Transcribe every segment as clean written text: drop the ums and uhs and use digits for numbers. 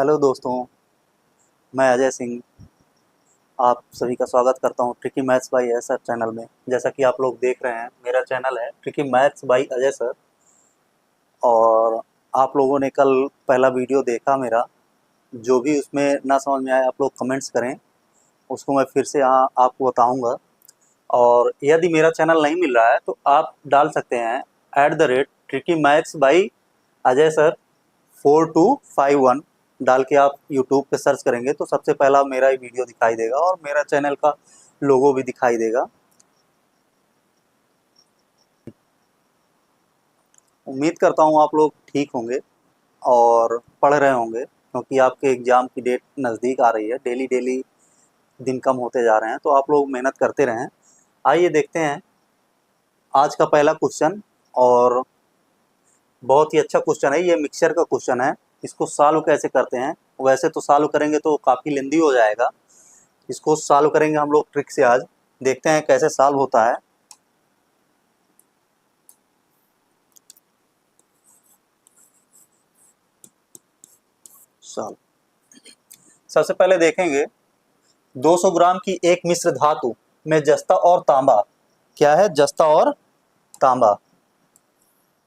Hello दोस्तों, मैं अजय सिंह आप सभी का स्वागत करता हूं tricky maths by Ajay sir channel में। जैसा कि आप लोग देख रहे हैं, मेरा चैनल है tricky maths by Ajay sir. और आप लोगों ने कल पहला वीडियो देखा मेरा, जो भी उसमें ना समझ में आए आप लोग कमेंट्स करें, उसको मैं फिर से यहाँ आपको बताऊँगा। और यदि मेरा चैनल नहीं मिल रहा है तो आप डाल सकते हैं @tricky maths by Ajay sir 4251 डाल के आप यूट्यूब पे सर्च करेंगे तो सबसे पहला मेरा ही वीडियो दिखाई देगा और मेरा चैनल का लोगो भी दिखाई देगा। उम्मीद करता हूँ आप लोग ठीक होंगे और पढ़ रहे होंगे, क्योंकि आपके एग्ज़ाम की डेट नज़दीक आ रही है। डेली डेली दिन कम होते जा रहे हैं, तो आप लोग मेहनत करते रहें। आइए देखते हैं आज का पहला क्वेश्चन। और बहुत ही अच्छा क्वेश्चन है, ये मिक्सचर का क्वेश्चन है। इसको सॉल्व कैसे करते हैं, वैसे तो सॉल्व करेंगे तो काफ़ी लेंदी हो जाएगा। इसको सॉल्व करेंगे हम लोग ट्रिक से। आज देखते हैं कैसे सॉल्व होता है। सॉल्व सबसे पहले देखेंगे 200 ग्राम की एक मिश्र धातु में जस्ता और तांबा। क्या है? जस्ता और तांबा।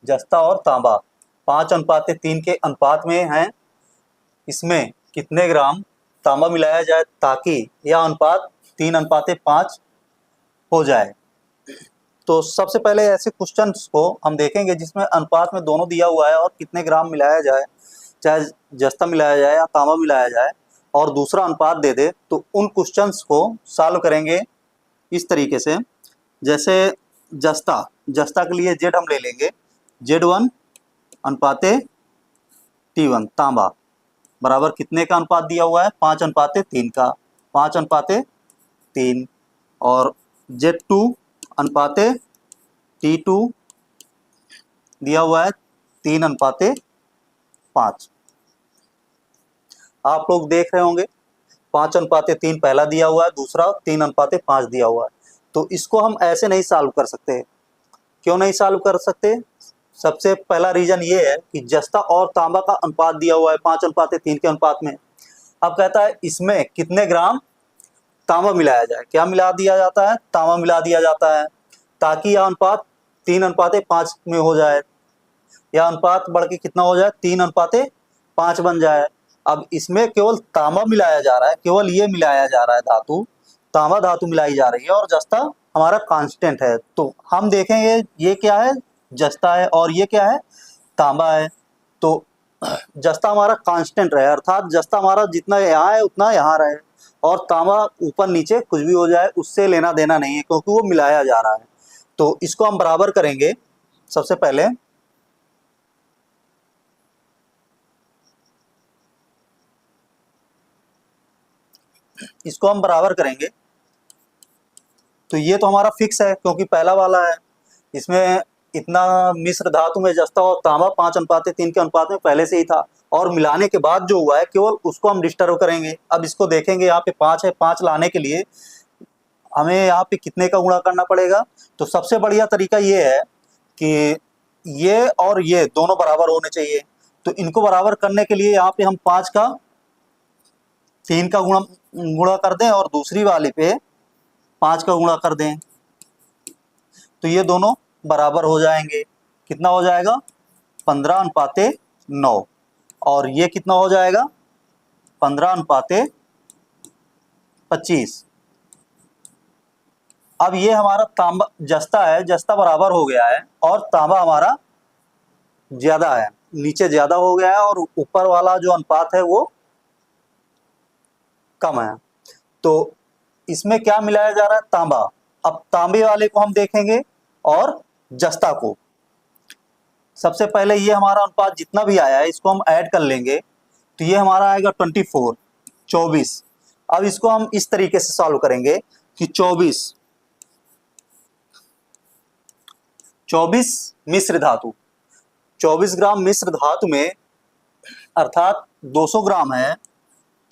जस्ता और तांबा 5:3 के अनुपात में है। इसमें कितने ग्राम तांबा मिलाया जाए ताकि यह अनुपात 3:5 हो जाए। तो सबसे पहले ऐसे क्वेश्चंस को हम देखेंगे जिसमें अनुपात में दोनों दिया हुआ है और कितने ग्राम मिलाया जाए, चाहे जस्ता मिलाया जाए या तांबा मिलाया जाए, और दूसरा अनुपात दे दे, तो उन क्वेश्चंस को सॉल्व करेंगे इस तरीके से। जैसे जस्ता जस्ता के लिए जेड हम ले लेंगे, Z1 अनुपाते T1 तांबा बराबर कितने का अनुपात दिया हुआ है? 5:3 का। 5:3। और Z2 अनुपाते T2 दिया हुआ है 3:5। आप लोग देख रहे होंगे 5:3 पहला दिया हुआ है, दूसरा 3:5 दिया हुआ है। तो इसको हम ऐसे नहीं सॉल्व कर सकते। क्यों नहीं सॉल्व कर सकते? सबसे पहला रीजन ये है कि जस्ता और तांबा का अनुपात दिया हुआ है 5:3 के अनुपात में। अब कहता है इसमें कितने ग्राम तांबा मिलाया जाए। क्या मिला दिया जाता है? तांबा मिला दिया जाता है, ताकि यह अनुपात 3:5 में हो जाए। यह अनुपात बढ़ के कितना हो जाए? 3:5 बन जाए। अब इसमें केवल तांबा मिलाया जा रहा है, केवल ये मिलाया जा रहा है धातु, तांबा धातु मिलाई जा रही है, और जस्ता हमारा कांस्टेंट है। तो हम देखेंगे ये क्या है? जस्ता है, और ये क्या है? तांबा है। तो जस्ता हमारा कांस्टेंट रहे, अर्थात जस्ता हमारा जितना यहाँ है उतना यहाँ रहे, और तांबा ऊपर नीचे कुछ भी हो जाए उससे लेना देना नहीं है, क्योंकि वो मिलाया जा रहा है। तो इसको हम बराबर करेंगे। सबसे पहले इसको हम बराबर करेंगे। तो ये तो हमारा फिक्स है, क्योंकि पहला वाला है। इसमें इतना मिश्र धातु में जस्ता और तांबा 5:3 के अनुपात में पहले से ही था, और मिलाने के बाद जो हुआ है केवल उसको हम डिस्टर्ब करेंगे। अब इसको देखेंगे, यहाँ पे 5 है, 5 लाने के लिए हमें यहाँ पे कितने का गुणा करना पड़ेगा? तो सबसे बढ़िया तरीका ये है कि ये और ये दोनों बराबर होने चाहिए। तो इनको बराबर करने के लिए यहाँ पे हम 5 का 3 का गुणा कर दें, और दूसरी वाले पे 5 का गुणा कर दें, तो ये दोनों बराबर हो जाएंगे। कितना हो जाएगा? 15:9। और ये कितना हो जाएगा? 15:25। अब ये हमारा तांबा जस्ता है, जस्ता बराबर हो गया है, और तांबा हमारा ज्यादा है, नीचे ज्यादा हो गया है, और ऊपर वाला जो अनुपात है वो कम है। तो इसमें क्या मिलाया जा रहा है? तांबा। अब तांबे वाले को हम देखेंगे और जस्ता को। सबसे पहले ये हमारा अनुपात जितना भी आया है इसको हम ऐड कर लेंगे, तो ये हमारा आएगा 24। अब इसको हम इस तरीके से सॉल्व करेंगे कि 24 मिश्र धातु, 24 ग्राम मिश्र धातु में, अर्थात 200 ग्राम है।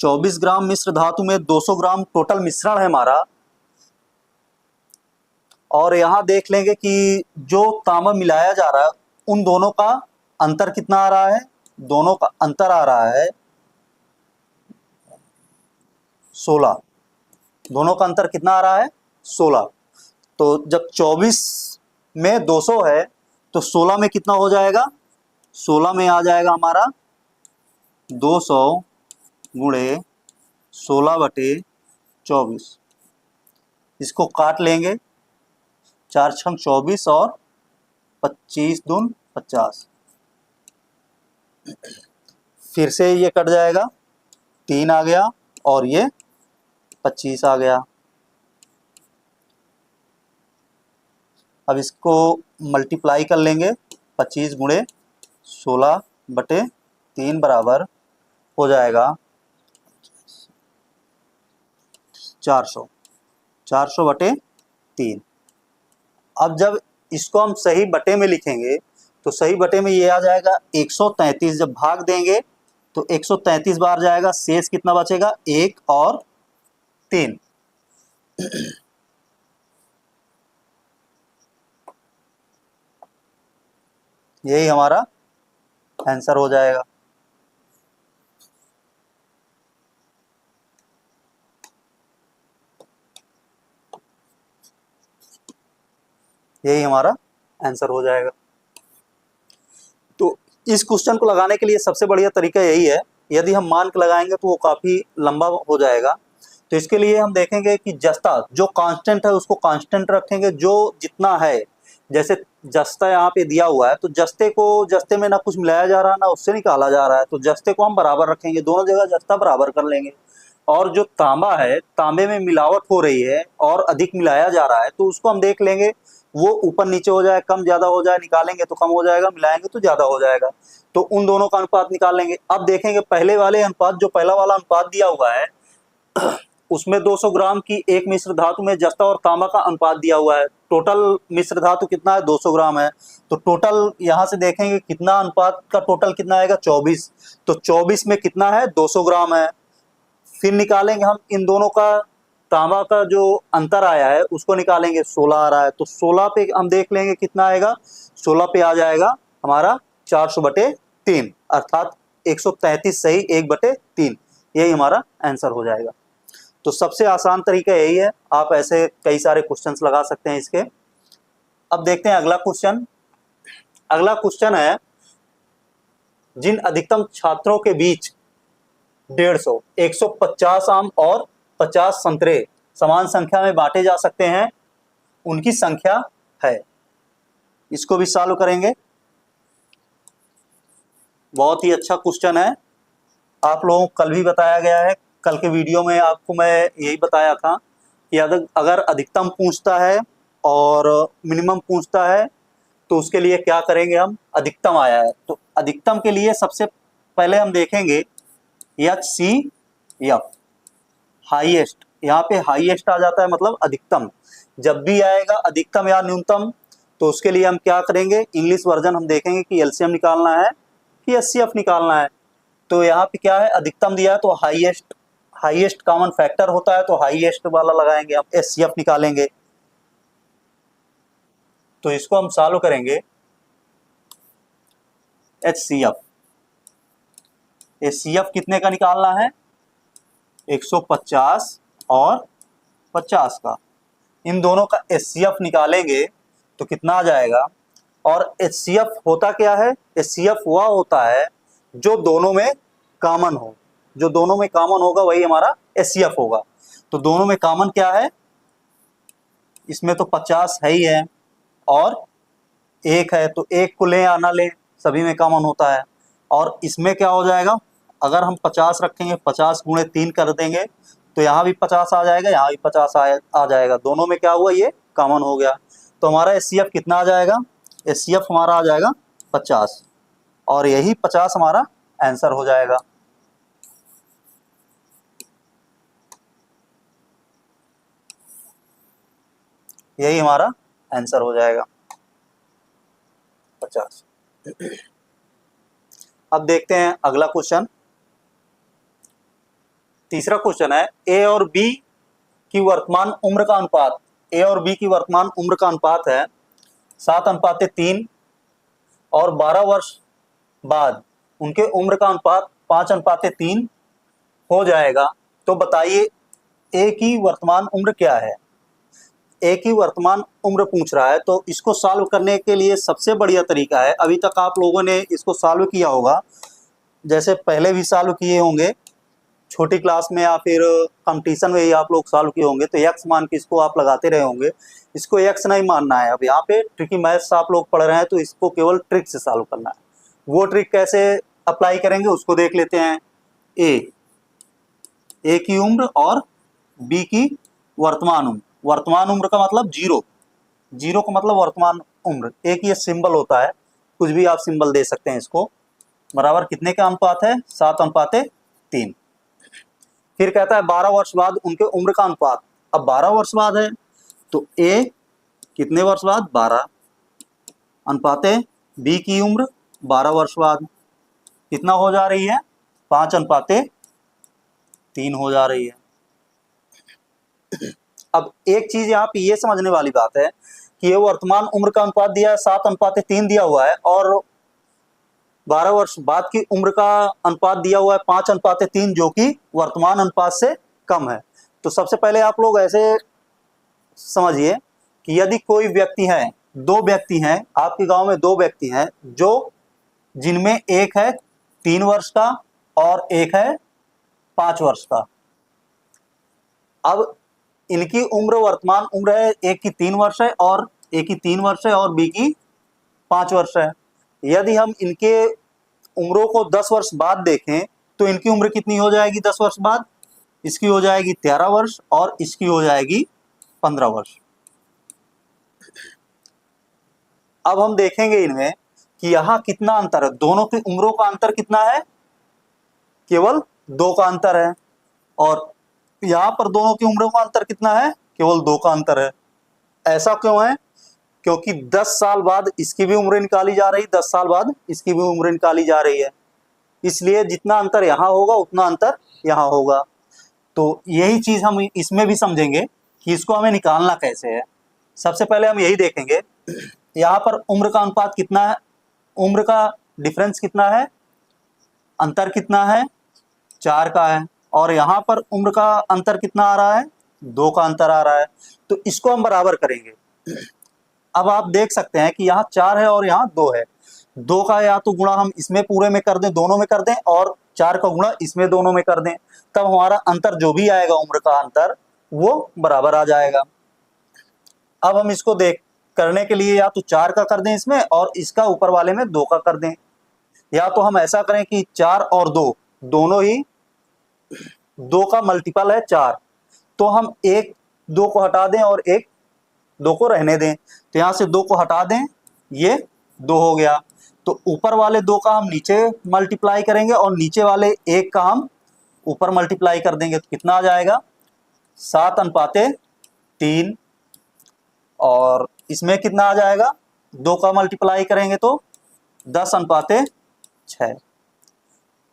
24 ग्राम मिश्र धातु में 200 ग्राम टोटल मिश्रण है हमारा। और यहां देख लेंगे कि जो तांबा मिलाया जा रहा है उन दोनों का अंतर कितना आ रहा है? दोनों का अंतर आ रहा है 16, दोनों का अंतर कितना आ रहा है 16। तो जब 24 में 200 है तो 16 में कितना हो जाएगा, 16 में आ जाएगा हमारा 200 गुणे 16/24। इसको काट लेंगे, 4 छंग 24 और 25 दून 50, फिर से ये कट जाएगा, 3 आ गया और ये 25 आ गया। अब इसको मल्टीप्लाई कर लेंगे, 25 गुणे 16/3 बराबर हो जाएगा 400, 400/3। अब जब इसको हम सही बटे में लिखेंगे तो सही बटे में ये आ जाएगा 133। जब भाग देंगे तो 133 बार जाएगा, शेष कितना बचेगा 1 और 3। यही हमारा आंसर हो जाएगा। यही हमारा आंसर हो जाएगा। तो इस क्वेश्चन को लगाने के लिए सबसे बढ़िया तरीका यही है, यदि हम मान के लगाएंगे तो वो काफी लंबा हो जाएगा। तो इसके लिए हम देखेंगे कि जस्ता जो कांस्टेंट है उसको कांस्टेंट रखेंगे, जो जितना है। जैसे जस्ता यहाँ पे दिया हुआ है तो जस्ते को जस्ते में ना कुछ मिलाया जा रहा है ना उससे निकाला जा रहा है, तो जस्ते को हम बराबर रखेंगे, दोनों जगह जस्ता बराबर कर लेंगे। और जो तांबा है, तांबे में मिलावट हो रही है और अधिक मिलाया जा रहा है तो उसको हम देख लेंगे, वो ऊपर नीचे हो जाए, कम ज्यादा हो जाए, निकालेंगे तो कम हो जाएगा, मिलाएंगे तो ज्यादा हो जाएगा। तो उन दोनों का अनुपात निकाल लेंगे। अब देखेंगे पहले वाले अनुपात, जो पहला वाला अनुपात दिया हुआ है उसमें 200 ग्राम की एक मिश्र धातु में जस्ता और तांबा का अनुपात दिया हुआ है। टोटल मिश्र धातु कितना है 200 ग्राम है, तो टोटल यहाँ से देखेंगे कितना अनुपात का टोटल कितना आएगा 24। तो 24 में कितना है 200 ग्राम है। फिर निकालेंगे हम इन दोनों का, तांबा का जो अंतर आया है उसको निकालेंगे, 16 आ रहा है, तो 16 पे हम देख लेंगे कितना आएगा, 16 पे आ जाएगा हमारा 400/3, अर्थात 133 सही 1/3। यही हमारा आंसर हो जाएगा। तो सबसे आसान तरीका यही है, आप ऐसे कई सारे क्वेश्चंस लगा सकते हैं इसके। अब देखते हैं अगला क्वेश्चन। अगला क्वेश्चन है, जिन अधिकतम छात्रों के बीच 150, 150 आम और 50 संतरे समान संख्या में बांटे जा सकते हैं, उनकी संख्या है। इसको भी सॉल्व करेंगे। बहुत ही अच्छा क्वेश्चन है, आप लोगों को कल भी बताया गया है, कल के वीडियो में आपको मैं यही बताया था कि अगर अधिकतम पूछता है और मिनिमम पूछता है तो उसके लिए क्या करेंगे हम, अधिकतम आया है तो अधिकतम के लिए सबसे पहले हम देखेंगे HCF, हाईएस्ट। यहाँ पे हाईएस्ट आ जाता है मतलब अधिकतम। जब भी आएगा अधिकतम या न्यूनतम तो उसके लिए हम क्या करेंगे, इंग्लिश वर्जन हम देखेंगे कि एलसीएम निकालना है कि HCF निकालना है। तो यहाँ पे क्या है, अधिकतम दिया है तो हाईएस्ट कॉमन फैक्टर होता है तो हाईएस्ट वाला लगाएंगे, हम HCF निकालेंगे। तो इसको हम सॉल्व करेंगे, HCF कितने का निकालना है, 150 और 50 का। इन दोनों का HCF निकालेंगे तो कितना आ जाएगा। और HCF होता क्या है, HCF वह होता है जो दोनों में कॉमन हो, जो दोनों में कॉमन होगा वही हमारा HCF होगा। तो दोनों में कॉमन क्या है, इसमें तो 50 है ही है और 1 है, तो 1 को लें या ना लें सभी में कॉमन होता है। और इसमें क्या हो जाएगा, अगर हम 50 रखेंगे, 50 गुणे 3 कर देंगे तो यहाँ भी 50 आ जाएगा, यहाँ भी 50 आ जाएगा, दोनों में क्या हुआ ये कॉमन हो गया। तो हमारा HCF कितना आ जाएगा, HCF हमारा आ जाएगा 50 और यही 50 हमारा आंसर हो जाएगा। यही हमारा आंसर हो जाएगा 50। अब देखते हैं अगला क्वेश्चन। तीसरा क्वेश्चन है, ए और बी की वर्तमान उम्र का अनुपात, ए और बी की वर्तमान उम्र का अनुपात है 7:3 और 12 वर्ष बाद उनके उम्र का अनुपात 5:3 हो जाएगा। तो बताइए ए की वर्तमान उम्र क्या है, ए की वर्तमान उम्र पूछ रहा है। तो इसको सॉल्व करने के लिए सबसे बढ़िया तरीका है, अभी तक आप लोगों ने इसको सॉल्व किया होगा, जैसे पहले भी सॉल्व किए होंगे छोटी क्लास में या फिर कंपटीशन में ही आप लोग सॉल्व किए होंगे, तो एक्स मान के इसको आप लगाते रहे होंगे। इसको एक्स नहीं मानना है। अब यहाँ पे ट्रिकी मैथ्स आप लोग पढ़ रहे हैं तो इसको केवल ट्रिक से सॉल्व करना है। वो ट्रिक कैसे अप्लाई करेंगे उसको देख लेते हैं। ए की उम्र और बी की वर्तमान उम्र। वर्तमान उम्र का मतलब जीरो, जीरो का मतलब वर्तमान उम्र। ए की ये सिंबल होता है, कुछ भी आप सिंबल दे सकते हैं इसको। बराबर कितने का अनुपात है, 7:3। फिर कहता है 12 वर्ष बाद उनके उम्र का अनुपात। अब 12 वर्ष बाद है तो ए कितने वर्ष बाद, 12 अनुपाते बी की उम्र 12 वर्ष बाद कितना हो जा रही है, 5:3 हो जा रही है। अब एक चीज यहाँ पे ये समझने वाली बात है कि ये वर्तमान उम्र का अनुपात दिया है, 7:3 दिया हुआ है, और 12 वर्ष बाद की उम्र का अनुपात दिया हुआ है 5:3, जो कि वर्तमान अनुपात से कम है। तो सबसे पहले आप लोग ऐसे समझिए कि यदि कोई व्यक्ति है, दो व्यक्ति हैं आपके गांव में, दो व्यक्ति हैं जो जिनमें एक है 3 वर्ष का और एक है 5 वर्ष का। अब इनकी उम्र, वर्तमान उम्र है, एक की 3 वर्ष है और एक की 3 वर्ष है और बी की 5 वर्ष है। यदि हम इनके उम्रों को 10 वर्ष बाद देखें तो इनकी उम्र कितनी हो जाएगी 10 वर्ष बाद, इसकी हो जाएगी 13 वर्ष और इसकी हो जाएगी 15 वर्ष। अब हम देखेंगे इनमें कि यहाँ कितना अंतर है, दोनों की उम्रों का अंतर कितना है, केवल 2 का अंतर है, और यहाँ पर दोनों की उम्रों का अंतर कितना है, केवल 2 का अंतर है। ऐसा क्यों है, क्योंकि 10 साल बाद इसकी भी उम्र निकाली जा रही, 10 साल बाद इसकी भी उम्र निकाली जा रही है, इसलिए जितना अंतर यहाँ होगा उतना अंतर यहाँ होगा। तो यही चीज हम इसमें भी समझेंगे कि इसको हमें निकालना कैसे है। सबसे पहले हम यही देखेंगे, यहाँ पर उम्र का अनुपात कितना है, उम्र का डिफरेंस कितना है, अंतर कितना है, 4 का है, और यहाँ पर उम्र का अंतर कितना आ रहा है, 2 का अंतर आ रहा है। तो इसको हम बराबर करेंगे। अब आप देख सकते हैं कि यहाँ 4 है और यहाँ 2 है। 2 का या तो गुणा हम इसमें पूरे में कर दें, दोनों में कर दें, और 4 का गुणा इसमें दोनों में कर दें, तब हमारा अंतर जो भी आएगा उम्र का अंतर वो बराबर आ जाएगा। अब हम इसको देख करने के लिए या तो 4 का कर दें इसमें और इसका ऊपर वाले में 2 का कर दें, या तो हम ऐसा करें कि 4 और 2 दोनों ही 2 का मल्टीपल है 4, तो हम एक 2 को हटा दें और एक 2 को रहने दें। तो यहाँ से 2 को हटा दें, ये 2 हो गया, तो ऊपर वाले 2 का हम नीचे मल्टीप्लाई करेंगे और नीचे वाले 1 का हम ऊपर मल्टीप्लाई कर देंगे, तो कितना आ जाएगा 7:3, और इसमें कितना आ जाएगा, 2 का मल्टीप्लाई करेंगे तो 10:6,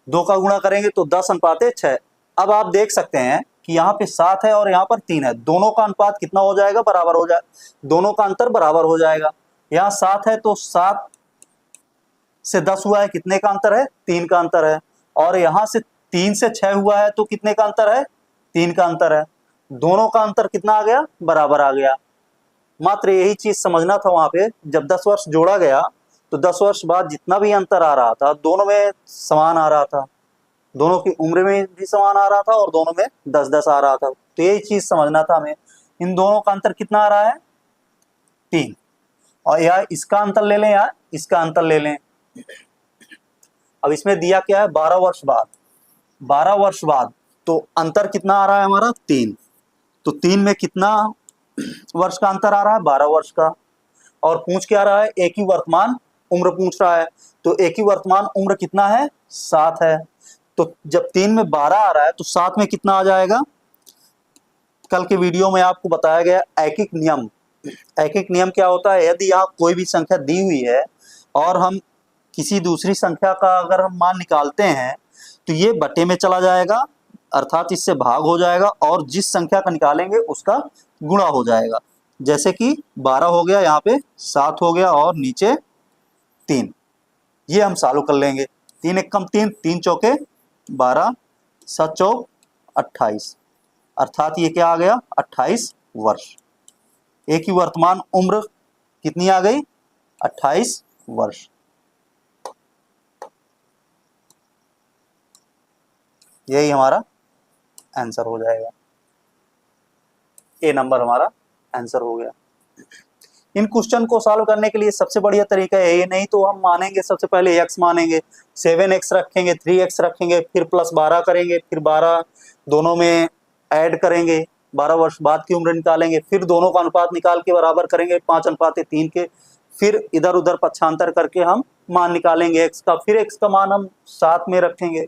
2 का गुणा करेंगे तो 10:6। अब आप देख सकते हैं कि यहाँ पे 7 है और यहाँ पर 3 है, दोनों का अनुपात कितना हो जाएगा, बराबर हो जाए, दोनों का अंतर बराबर हो जाएगा। यहाँ 7 है तो 7 से 10 हुआ है, कितने का अंतर है, 3 का अंतर है, और यहाँ से 3 से 6 हुआ है तो कितने का अंतर है, 3 का अंतर है, दोनों का अंतर कितना आ गया, बराबर आ गया। मात्र यही चीज समझना था वहां पे, जब 10 वर्ष जोड़ा गया तो 10 वर्ष बाद जितना भी अंतर आ रहा था दोनों में समान आ रहा था, दोनों की उम्र में भी समान आ रहा था और दोनों में 10-10 आ रहा था। तो यही चीज समझना था हमें, इन दोनों का अंतर कितना आ रहा है, 3, और या इसका अंतर ले लें या इसका अंतर ले लें। अब इसमें दिया क्या है, 12 वर्ष बाद, 12 वर्ष बाद, तो अंतर कितना आ रहा है हमारा, 3, तो 3 में कितना वर्ष का अंतर आ रहा है, 12 वर्ष का, और पूछ क्या रहा है, एक ही वर्तमान उम्र पूछ रहा है, तो एक ही वर्तमान उम्र कितना है, 7 है। तो जब 3 में 12 आ रहा है तो 7 में कितना आ जाएगा, कल के वीडियो में आपको बताया गया ऐकिक नियम। ऐकिक नियम क्या होता है, यदि यहाँ कोई भी संख्या दी हुई है और हम किसी दूसरी संख्या का अगर हम मान निकालते हैं तो ये बटे में चला जाएगा, अर्थात इससे भाग हो जाएगा, और जिस संख्या का निकालेंगे उसका गुणा हो जाएगा। जैसे कि 12 हो गया, यहाँ पे 7 हो गया और नीचे 3, ये हम चालू कर लेंगे। 3 एकम 3, 3 चौके 12, 7 चौक 28, अर्थात ये क्या आ गया 28 वर्ष। ए की वर्तमान उम्र कितनी आ गई 28 वर्ष। यही हमारा आंसर हो जाएगा, ए नंबर हमारा आंसर हो गया। इन क्वेश्चन को सॉल्व करने के लिए सबसे बढ़िया तरीका है ये, नहीं तो हम मानेंगे सबसे पहले x मानेंगे, 7x रखेंगे, 3x रखेंगे, फिर प्लस 12 करेंगे, फिर 12 दोनों में ऐड करेंगे, 12 वर्ष बाद की उम्र निकालेंगे, फिर दोनों का अनुपात निकाल के बराबर करेंगे 5:3 के, फिर इधर उधर पक्षांतर करके हम मान निकालेंगे x का, फिर x का मान हम साथ में रखेंगे।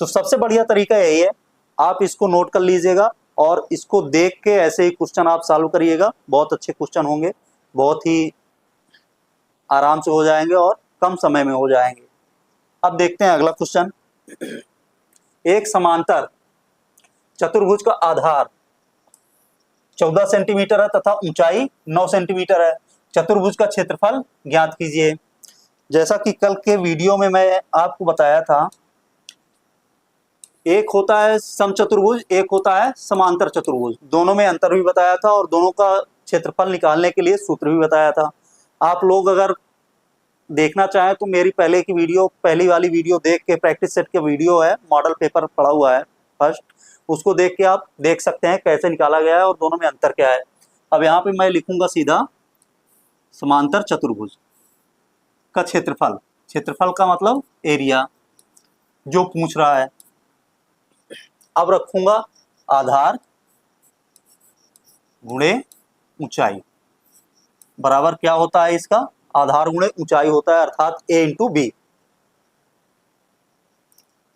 तो सबसे बढ़िया तरीका यही है, आप इसको नोट कर लीजिएगा और इसको देख के ऐसे ही क्वेश्चन आप सॉल्व करिएगा। बहुत अच्छे क्वेश्चन होंगे, बहुत ही आराम से हो जाएंगे और कम समय में हो जाएंगे। अब देखते हैं अगला क्वेश्चन। एक समांतर चतुर्भुज का आधार 14 सेंटीमीटर है तथा ऊंचाई 9 सेंटीमीटर है। चतुर्भुज का क्षेत्रफल ज्ञात कीजिए। जैसा कि कल के वीडियो में मैं आपको बताया था, एक होता है समचतुर्भुज, एक होता है समांतर चतुर्भुज। दोनों में अंतर भी बताया था और दोनों का क्षेत्रफल निकालने के लिए सूत्र भी बताया था। आप लोग अगर देखना चाहें तो मेरी पहली वाली वीडियो देख के, प्रैक्टिस सेट के वीडियो है, मॉडल पेपर पड़ा हुआ है फर्स्ट, उसको देख के आप देख सकते हैं कैसे निकाला गया है और दोनों में अंतर क्या है। अब यहाँ पे मैं लिखूंगा सीधा समांतर चतुर्भुज का क्षेत्रफल। क्षेत्रफल का मतलब एरिया जो पूछ रहा है। अब रखूंगा आधार गुणे ऊंचाई बराबर क्या होता है इसका, आधार गुणे ऊंचाई होता है, अर्थात a into B,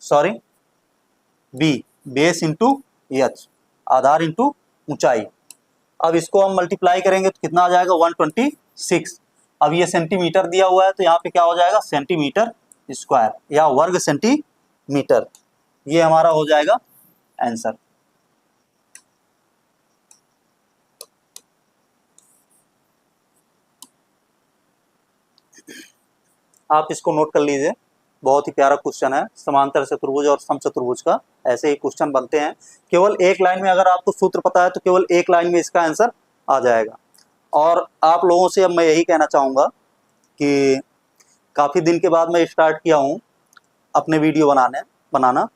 sorry B, base into H, आधार इंटू ऊंचाई। अब इसको हम मल्टीप्लाई करेंगे तो कितना आ जाएगा 126। अब ये सेंटीमीटर दिया हुआ है तो यहाँ पे क्या हो जाएगा सेंटीमीटर स्क्वायर या वर्ग सेंटीमीटर। ये हमारा हो जाएगा आंसर। आप इसको नोट कर लीजिए, बहुत ही प्यारा क्वेश्चन है। समांतर चतुर्भुज और समचतुर्भुज का ऐसे ही क्वेश्चन बनते हैं। केवल एक लाइन में, अगर आपको सूत्र पता है तो केवल एक लाइन में इसका आंसर आ जाएगा। और आप लोगों से अब मैं यही कहना चाहूँगा कि काफ़ी दिन के बाद मैं स्टार्ट किया हूँ अपने वीडियो बनाना,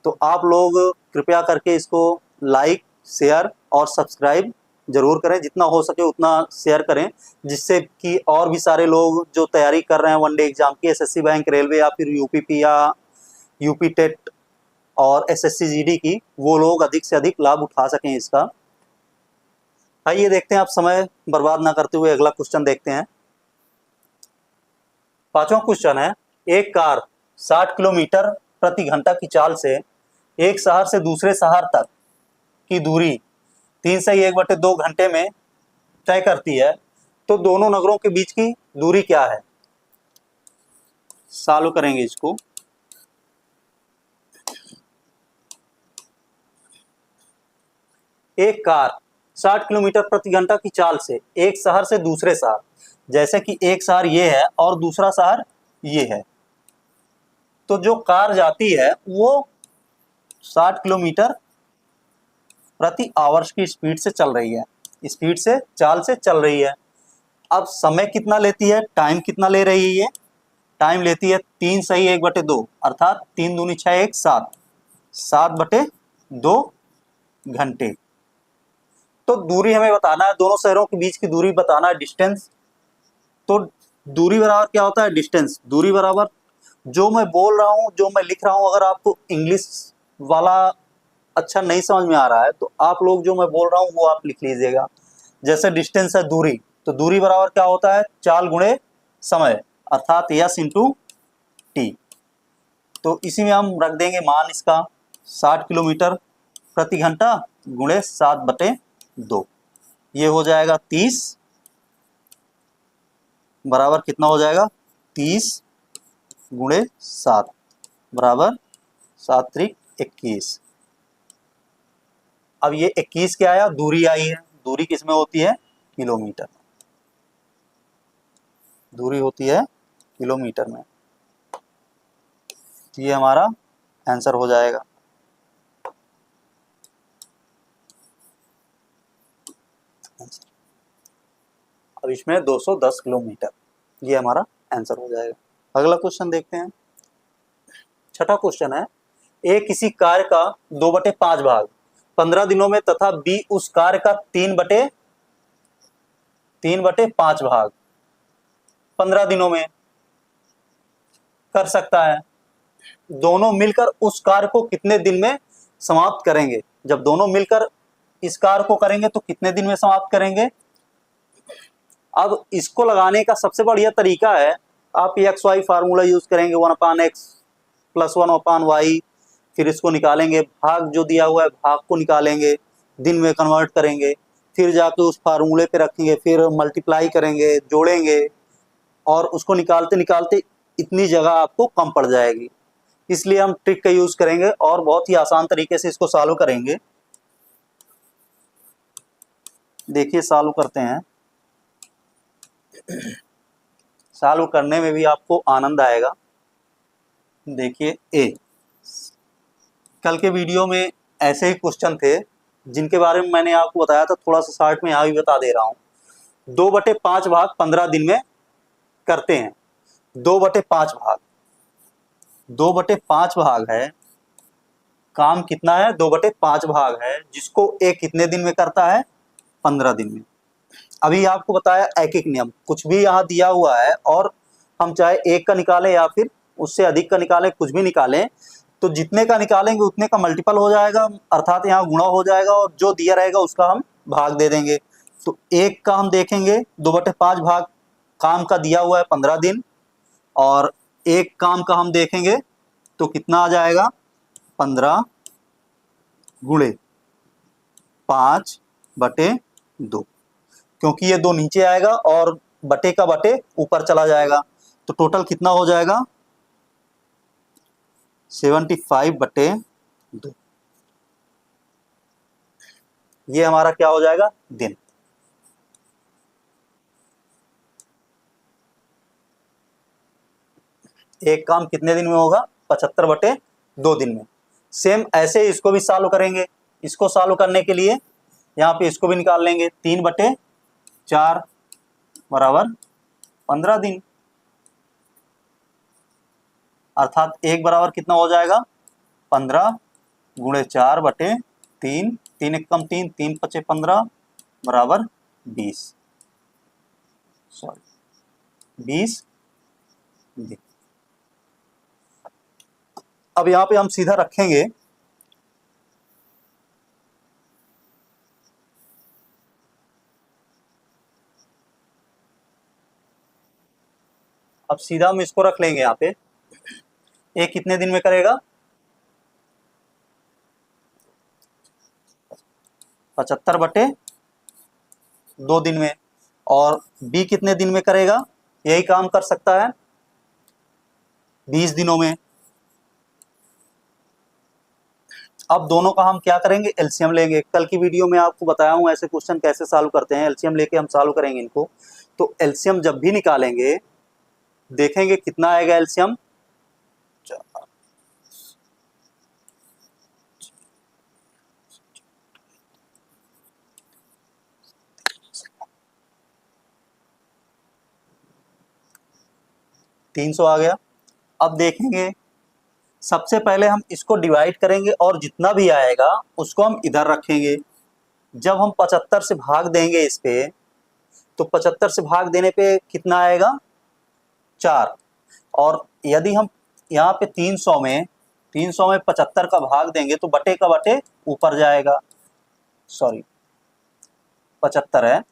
तो आप लोग कृपया करके इसको लाइक, शेयर और सब्सक्राइब जरूर करें। जितना हो सके उतना शेयर करें, जिससे कि और भी सारे लोग जो तैयारी कर रहे हैं वनडे एग्जाम की, एसएससी बैंक, रेलवे या फिर यूपीपी या यूपी टेट और एसएससी जीडी की, वो लोग अधिक से अधिक लाभ उठा सकें इसका। आइए देखते हैं, आप समय बर्बाद ना करते हुए अगला क्वेश्चन देखते हैं। 5वां क्वेश्चन है, एक कार 60 किलोमीटर प्रति घंटा की चाल से एक शहर से दूसरे शहर तक की दूरी 3 से 1/2 घंटे में तय करती है, तो दोनों नगरों के बीच की दूरी क्या है। सॉल्व करेंगे इसको। एक कार 60 किलोमीटर प्रति घंटा की चाल से एक शहर से दूसरे शहर, जैसे कि एक शहर ये है और दूसरा शहर ये है, तो जो कार जाती है वो 60 किलोमीटर प्रति आवर्स की स्पीड से चल रही है, स्पीड से, चाल से चल रही है। अब समय कितना लेती है, टाइम कितना ले रही है, टाइम लेती है 3 सही 1/2, अर्थात 3 दूनी 6 1 7, 7/2 घंटे। तो दूरी हमें बताना है, दोनों शहरों के बीच की दूरी बताना है, डिस्टेंस। तो दूरी बराबर क्या होता है, डिस्टेंस। दूरी बराबर जो मैं बोल रहा हूँ, जो मैं लिख रहा हूँ, अगर आपको इंग्लिश वाला अच्छा नहीं समझ में आ रहा है तो आप लोग जो मैं बोल रहा हूँ वो आप लिख लीजिएगा। जैसे डिस्टेंस है दूरी, तो दूरी बराबर क्या होता है, चाल गुणे समय, अर्थात यस इंटू टी। तो इसी में हम रख देंगे मान इसका 60 किलोमीटर प्रति घंटा गुणे 7/2। ये हो जाएगा 30 बराबर कितना हो जाएगा 30 गुणे 7 बराबर 7 त्रिक 21। अब ये 21 क्या आया, दूरी आई है। दूरी किस में होती है, किलोमीटर में। दूरी होती है किलोमीटर में। ये हमारा आंसर हो जाएगा। अब इसमें 210 किलोमीटर, ये हमारा आंसर हो जाएगा। अगला क्वेश्चन देखते हैं। छठा क्वेश्चन है, ए किसी कार्य का 2/5 भाग 15 दिनों में तथा बी उस कार्य का 3/5 भाग 15 दिनों में कर सकता है। दोनों मिलकर उस कार्य को कितने दिन में समाप्त करेंगे? जब दोनों मिलकर इस कार्य को करेंगे तो कितने दिन में समाप्त करेंगे? अब इसको लगाने का सबसे बढ़िया तरीका है, आप एक्स वाई फार्मूला यूज करेंगे, 1/x + 1/y, फिर इसको निकालेंगे, भाग जो दिया हुआ है भाग को निकालेंगे, दिन में कन्वर्ट करेंगे, फिर जाके उस फार्मूले पे रखेंगे, फिर मल्टीप्लाई करेंगे, जोड़ेंगे, और उसको निकालते निकालते इतनी जगह आपको कम पड़ जाएगी। इसलिए हम ट्रिक का यूज करेंगे और बहुत ही आसान तरीके से इसको सॉल्व करेंगे। देखिए सॉल्व करते हैं। सॉल्व करने में भी आपको आनंद आएगा। देखिए ए, कल के वीडियो में ऐसे ही क्वेश्चन थे जिनके बारे में मैंने आपको बताया था, थोड़ा सा शॉर्ट में यहाँ भी बता दे रहा हूँ। 2/5 भाग 15 दिन में करते हैं। 2/5 भाग, 2/5 भाग है, काम कितना है? 2/5 भाग है, जिसको एक कितने दिन में करता है? 15 दिन में। अभी आपको बताया एक एक नियम, कुछ भी यहाँ दिया हुआ है और हम चाहे एक का निकालें या फिर उससे अधिक का निकालें, कुछ भी निकालें, तो जितने का निकालेंगे उतने का मल्टीपल हो जाएगा, अर्थात यहाँ गुणा हो जाएगा, और जो दिया रहेगा उसका हम भाग दे देंगे। तो एक का हम देखेंगे, 2/5 भाग काम का दिया हुआ है 15 दिन, और एक काम का हम देखेंगे तो कितना आ जाएगा? 15 गुणे 5/2, क्योंकि ये 2 नीचे आएगा और बटे का बटे ऊपर चला जाएगा, तो टोटल कितना हो जाएगा? 75/2। ये हमारा क्या हो जाएगा? दिन। एक काम कितने दिन में होगा? 75/2 दिन में। सेम ऐसे ही इसको भी सॉल्व करेंगे। इसको सॉल्व करने के लिए यहाँ पे इसको भी निकाल लेंगे, 3/4 बराबर 15 दिन, अर्थात एक बराबर कितना हो जाएगा? 15 गुणे 4/3, 3 एक कम 3, 3 × 5 = 15 बराबर 20 दिन। अब यहाँ पे हम सीधा रखेंगे, अब सीधा हम इसको रख लेंगे यहाँ पे। ए कितने दिन में करेगा? 75/2 दिन में। और बी कितने दिन में करेगा? यही काम कर सकता है 20 दिनों में। अब दोनों का हम क्या करेंगे? एलसीएम लेंगे। कल की वीडियो में आपको बताया हूं ऐसे क्वेश्चन कैसे सॉल्व करते हैं, एलसीएम लेके हम सॉल्व करेंगे इनको। तो एलसीएम जब भी निकालेंगे देखेंगे कितना आएगा एलसीएम? 300 आ गया। अब देखेंगे, सबसे पहले हम इसको डिवाइड करेंगे और जितना भी आएगा उसको हम इधर रखेंगे। जब हम 75 से भाग देंगे इस पे, तो 75 से भाग देने पे कितना आएगा? 4। और यदि हम यहाँ पे 300 में 75 का भाग देंगे तो बटे का बटे ऊपर जाएगा, सॉरी 75 है,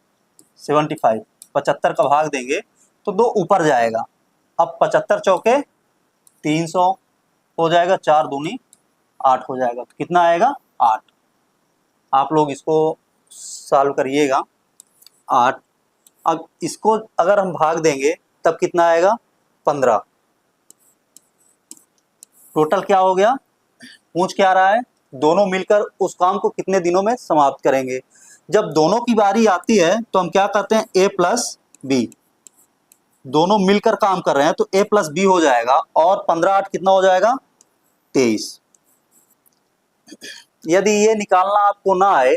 75, 75 का भाग देंगे तो 2 ऊपर जाएगा। अब 75 चौके 300 हो जाएगा, 4 दूनी 8 हो जाएगा, तो कितना आएगा? 8। आप लोग इसको सॉल्व करिएगा, 8। अब इसको अगर हम भाग देंगे तब कितना आएगा? 15। टोटल क्या हो गया? पूछ क्या रहा है? दोनों मिलकर उस काम को कितने दिनों में समाप्त करेंगे। जब दोनों की बारी आती है तो हम क्या करते हैं? A + B, दोनों मिलकर काम कर रहे हैं तो A + B हो जाएगा, और 15 8 कितना हो जाएगा? 23। यदि ये निकालना आपको ना आए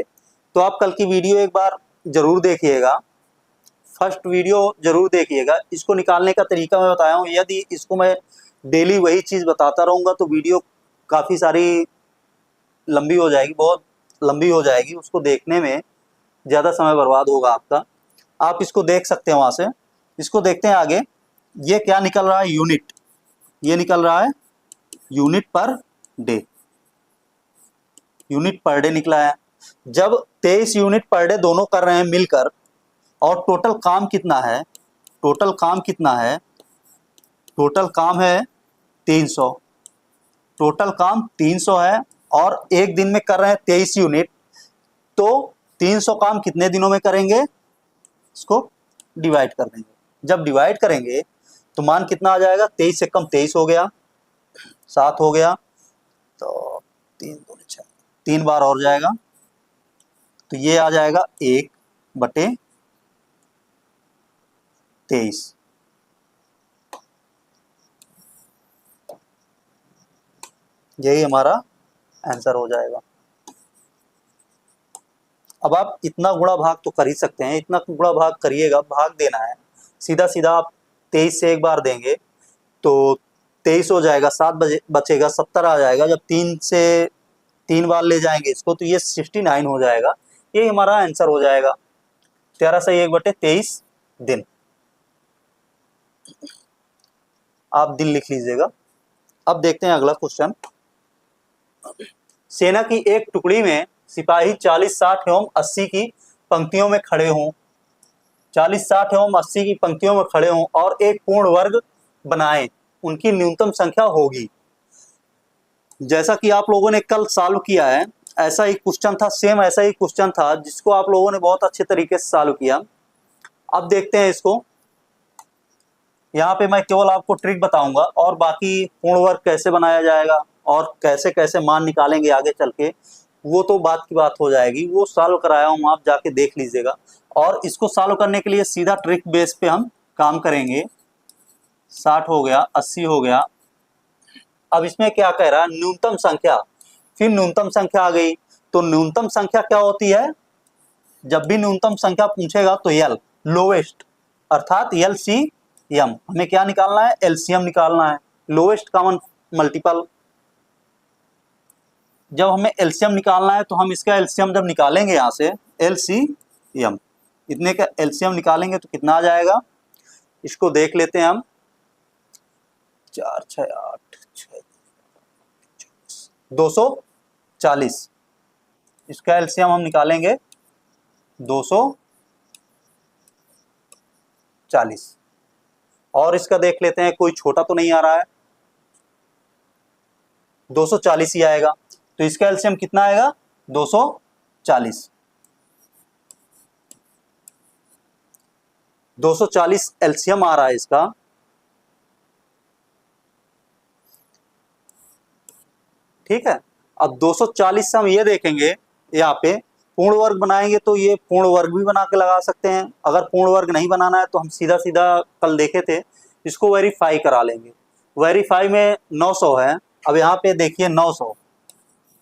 तो आप कल की वीडियो एक बार जरूर देखिएगा। फर्स्ट वीडियो जरूर देखिएगा। इसको निकालने का तरीका मैं बताया हूँ। यदि इसको मैं डेली वही चीज़ बताता रहूँगा तो वीडियो काफ़ी सारी लंबी हो जाएगी, बहुत लंबी हो जाएगी, उसको देखने में ज़्यादा समय बर्बाद होगा आपका। आप इसको देख सकते हैं वहाँ से। इसको देखते हैं आगे। ये क्या निकल रहा है? यूनिट। ये निकल रहा है unit per day. Unit per day निकला है। जब 23 यूनिट पर डे दोनों कर रहे हैं मिलकर, और टोटल काम कितना है? टोटल काम कितना है? टोटल काम है 300। टोटल काम 300 है और एक दिन में कर रहे हैं 23 यूनिट, तो 300 काम कितने दिनों में करेंगे? इसको डिवाइड कर देंगे। जब डिवाइड करेंगे तो मान कितना आ जाएगा? 23 से कम 23 हो गया, 7 हो गया, तो 3 दूनी 6, 3 बार और जाएगा, तो ये आ जाएगा 1/23। यही हमारा आंसर हो जाएगा। अब आप इतना गुणा भाग तो कर ही सकते हैं, इतना गुणा भाग करिएगा, भाग देना है सीधा सीधा। आप 23 से एक बार देंगे तो 23 हो जाएगा, 7 बचेगा, 70 आ जाएगा। जब 3 से 3 बार ले जाएंगे इसको तो ये 69 हो जाएगा। ये हमारा आंसर हो जाएगा। 13 से 1/23 दिन। आप दिन लिख लीजिएगा। अब देखते हैं अगला क्वेश्चन। सेना की एक टुकड़ी में सिपाही 40, 60 एवं 80 की पंक्तियों में खड़े हों, 40, 60 एवं 80 की पंक्तियों में खड़े हों और एक पूर्ण वर्ग बनाएं, उनकी न्यूनतम संख्या होगी। जैसा कि आप लोगों ने कल सॉल्व किया है, ऐसा ही क्वेश्चन था, सेम ऐसा ही क्वेश्चन था जिसको आप लोगों ने बहुत अच्छे तरीके से सॉल्व किया। अब देखते हैं इसको। यहाँ पे मैं केवल आपको ट्रिक बताऊंगा और बाकी पूर्ण वर्ग कैसे बनाया जाएगा और कैसे कैसे मान निकालेंगे आगे चल के, वो तो बात की बात हो जाएगी। वो सॉल्व कराया हूँ, आप जाके देख लीजिएगा। और इसको सॉल्व करने के लिए सीधा ट्रिक बेस पे हम काम करेंगे। 60 हो गया, 80 हो गया। अब इसमें क्या कह रहा है? न्यूनतम संख्या। फिर न्यूनतम संख्या आ गई, तो न्यूनतम संख्या क्या होती है? जब भी न्यूनतम संख्या पूछेगा तो यल, लोवेस्ट, अर्थात LCM। हमें क्या निकालना है? LCM निकालना है, लोवेस्ट कॉमन मल्टीपल। जब हमें LCM निकालना है तो हम इसका LCM जब निकालेंगे यहाँ से, LCM, इतने का LCM निकालेंगे तो कितना आ जाएगा? इसको देख लेते हैं हम। 4, 6, 8, 6, 240। इसका LCM हम निकालेंगे 240। और इसका देख लेते हैं, कोई छोटा तो नहीं आ रहा है, 240 ही आएगा। तो इसका एलसीएम कितना आएगा? 240। 240 एलसीएम आ रहा है इसका। ठीक है। अब 240 से हम ये देखेंगे, यहाँ पे पूर्ण वर्ग बनाएंगे तो ये पूर्ण वर्ग भी बना के लगा सकते हैं। अगर पूर्ण वर्ग नहीं बनाना है तो हम सीधा सीधा कल देखे थे, इसको वेरीफाई करा लेंगे। वेरीफाई में 900 है। अब यहाँ पे देखिए 900,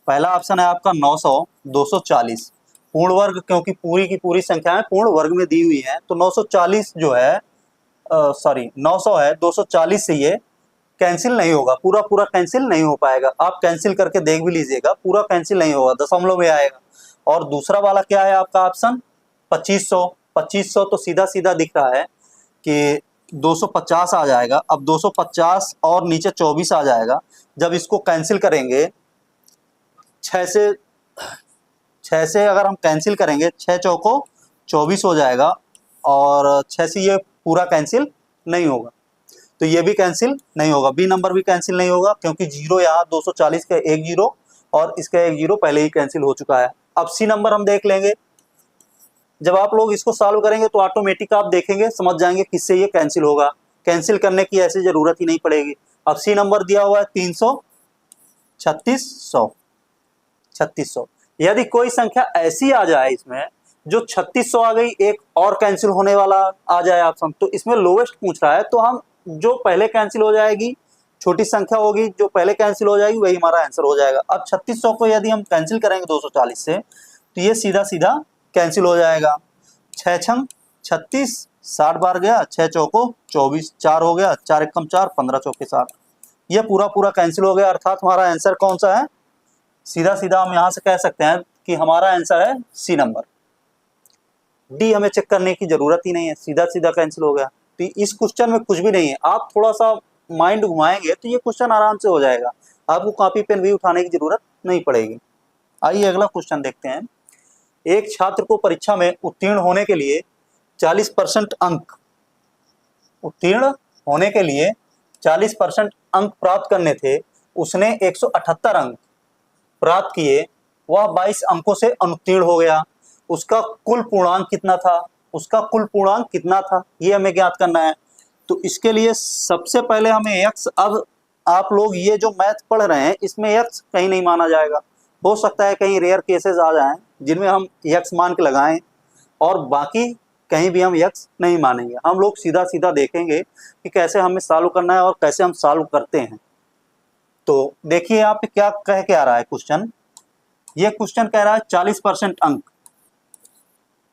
पहला ऑप्शन है आपका 900, 240 पूर्ण वर्ग, क्योंकि पूरी की पूरी संख्याएं पूर्ण वर्ग में दी हुई हैं, तो 940 जो है, सॉरी 900 है, 240 से ये कैंसिल नहीं होगा, पूरा पूरा कैंसिल नहीं हो पाएगा। आप कैंसिल करके देख भी लीजिएगा, पूरा कैंसिल नहीं होगा, दशमलव में आएगा। और दूसरा वाला क्या है आपका ऑप्शन? 2500। 2500 तो सीधा सीधा दिख रहा है कि 250 आ जाएगा। अब 250 और नीचे 24 आ जाएगा। जब इसको कैंसिल करेंगे 6 से अगर हम कैंसिल करेंगे, 6 चौको 24 हो जाएगा, और 6 से ये पूरा कैंसिल नहीं होगा, तो ये भी कैंसिल नहीं होगा। बी नंबर भी कैंसिल नहीं होगा, क्योंकि जीरो यहाँ 240 का एक जीरो और इसका एक जीरो पहले ही कैंसिल हो चुका है। अब सी नंबर हम देख लेंगे। जब आप लोग इसको सॉल्व करेंगे तो ऑटोमेटिक आप देखेंगे, समझ जाएंगे किससे ये कैंसिल होगा, कैंसिल करने की ऐसी जरूरत ही नहीं पड़ेगी। अब सी नंबर दिया हुआ है 3600। यदि कोई संख्या ऐसी आ जाए इसमें जो 3600 आ गई, एक और कैंसिल होने वाला आ जाए ऑप्शन, तो इसमें लोवेस्ट पूछ रहा है, तो हम जो पहले कैंसिल हो जाएगी, छोटी संख्या होगी जो पहले कैंसिल हो जाएगी, वही हमारा आंसर हो जाएगा। अब 3600 को यदि हम कैंसिल करेंगे 240 से, तो ये सीधा सीधा कैंसिल हो जाएगा। 6 छंग 36, 60 बार गया, 6 चौको 24, 4 हो गया, 4 एकम 4, 15 चौके 60। ये पूरा पूरा कैंसिल हो गया, अर्थात हमारा आंसर कौन सा है? सीधा सीधा हम यहाँ से कह सकते हैं कि हमारा आंसर है सी नंबर। डी हमें चेक करने की जरूरत ही नहीं है, सीधा सीधा कैंसिल हो गया। तो इस क्वेश्चन में कुछ भी नहीं है, आप थोड़ा सा माइंड घुमाएंगे तो ये क्वेश्चन आराम से हो जाएगा, आपको कॉपी पेन भी उठाने की जरूरत नहीं पड़ेगी। आइए अगला क्वेश्चन देखते हैं। एक छात्र को परीक्षा में उत्तीर्ण होने के लिए 40% अंक, उत्तीर्ण होने के लिए 40% अंक प्राप्त करने थे, उसने 178 अंक प्राप्त किए, वह 22 अंकों से अनुत्तीर्ण हो गया, उसका कुल पूर्णांक कितना था? उसका कुल पूर्णांक कितना था ये हमें ज्ञात करना है। तो इसके लिए सबसे पहले हमें x, अब आप लोग ये जो मैथ पढ़ रहे हैं इसमें x कहीं नहीं माना जाएगा, हो सकता है कहीं रेयर केसेस आ जाएं जिनमें हम x मान के लगाएं, और बाकी कहीं भी हम x नहीं मानेंगे। हम लोग सीधा सीधा देखेंगे कि कैसे हमें सॉल्व करना है और कैसे हम सॉल्व करते हैं। तो देखिए यहाँ पे क्या कह के आ रहा है क्वेश्चन। ये क्वेश्चन कह रहा है 40% अंक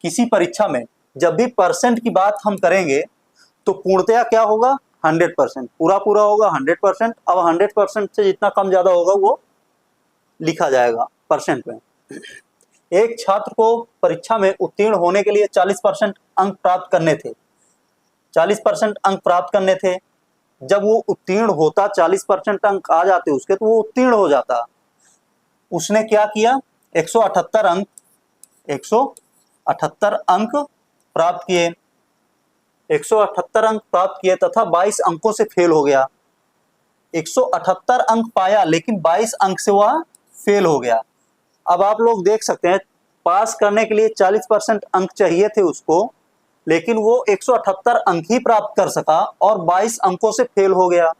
किसी परीक्षा में, जब भी परसेंट की बात हम करेंगे तो पूर्णतया क्या होगा? 100%, पूरा पूरा होगा 100%। अब 100% से जितना कम ज्यादा होगा वो लिखा जाएगा परसेंट में। एक छात्र को परीक्षा में उत्तीर्ण होने के लिए 40% अंक प्राप्त करने थे, 40% अंक प्राप्त करने थे। जब वो उत्तीर्ण होता, 40% अंक आ जाते उसके, तो वो उत्तीर्ण हो जाता। उसने क्या किया? 178 अंक, 178 अंक प्राप्त किए, 178 अंक प्राप्त किए तथा 22 अंकों से फेल हो गया। 178 अंक पाया लेकिन 22 अंक से वह फेल हो गया। अब आप लोग देख सकते हैं, पास करने के लिए 40% अंक चाहिए थे उसको, लेकिन वो 178 अंक ही प्राप्त कर सका और 22 अंकों से फेल हो गया।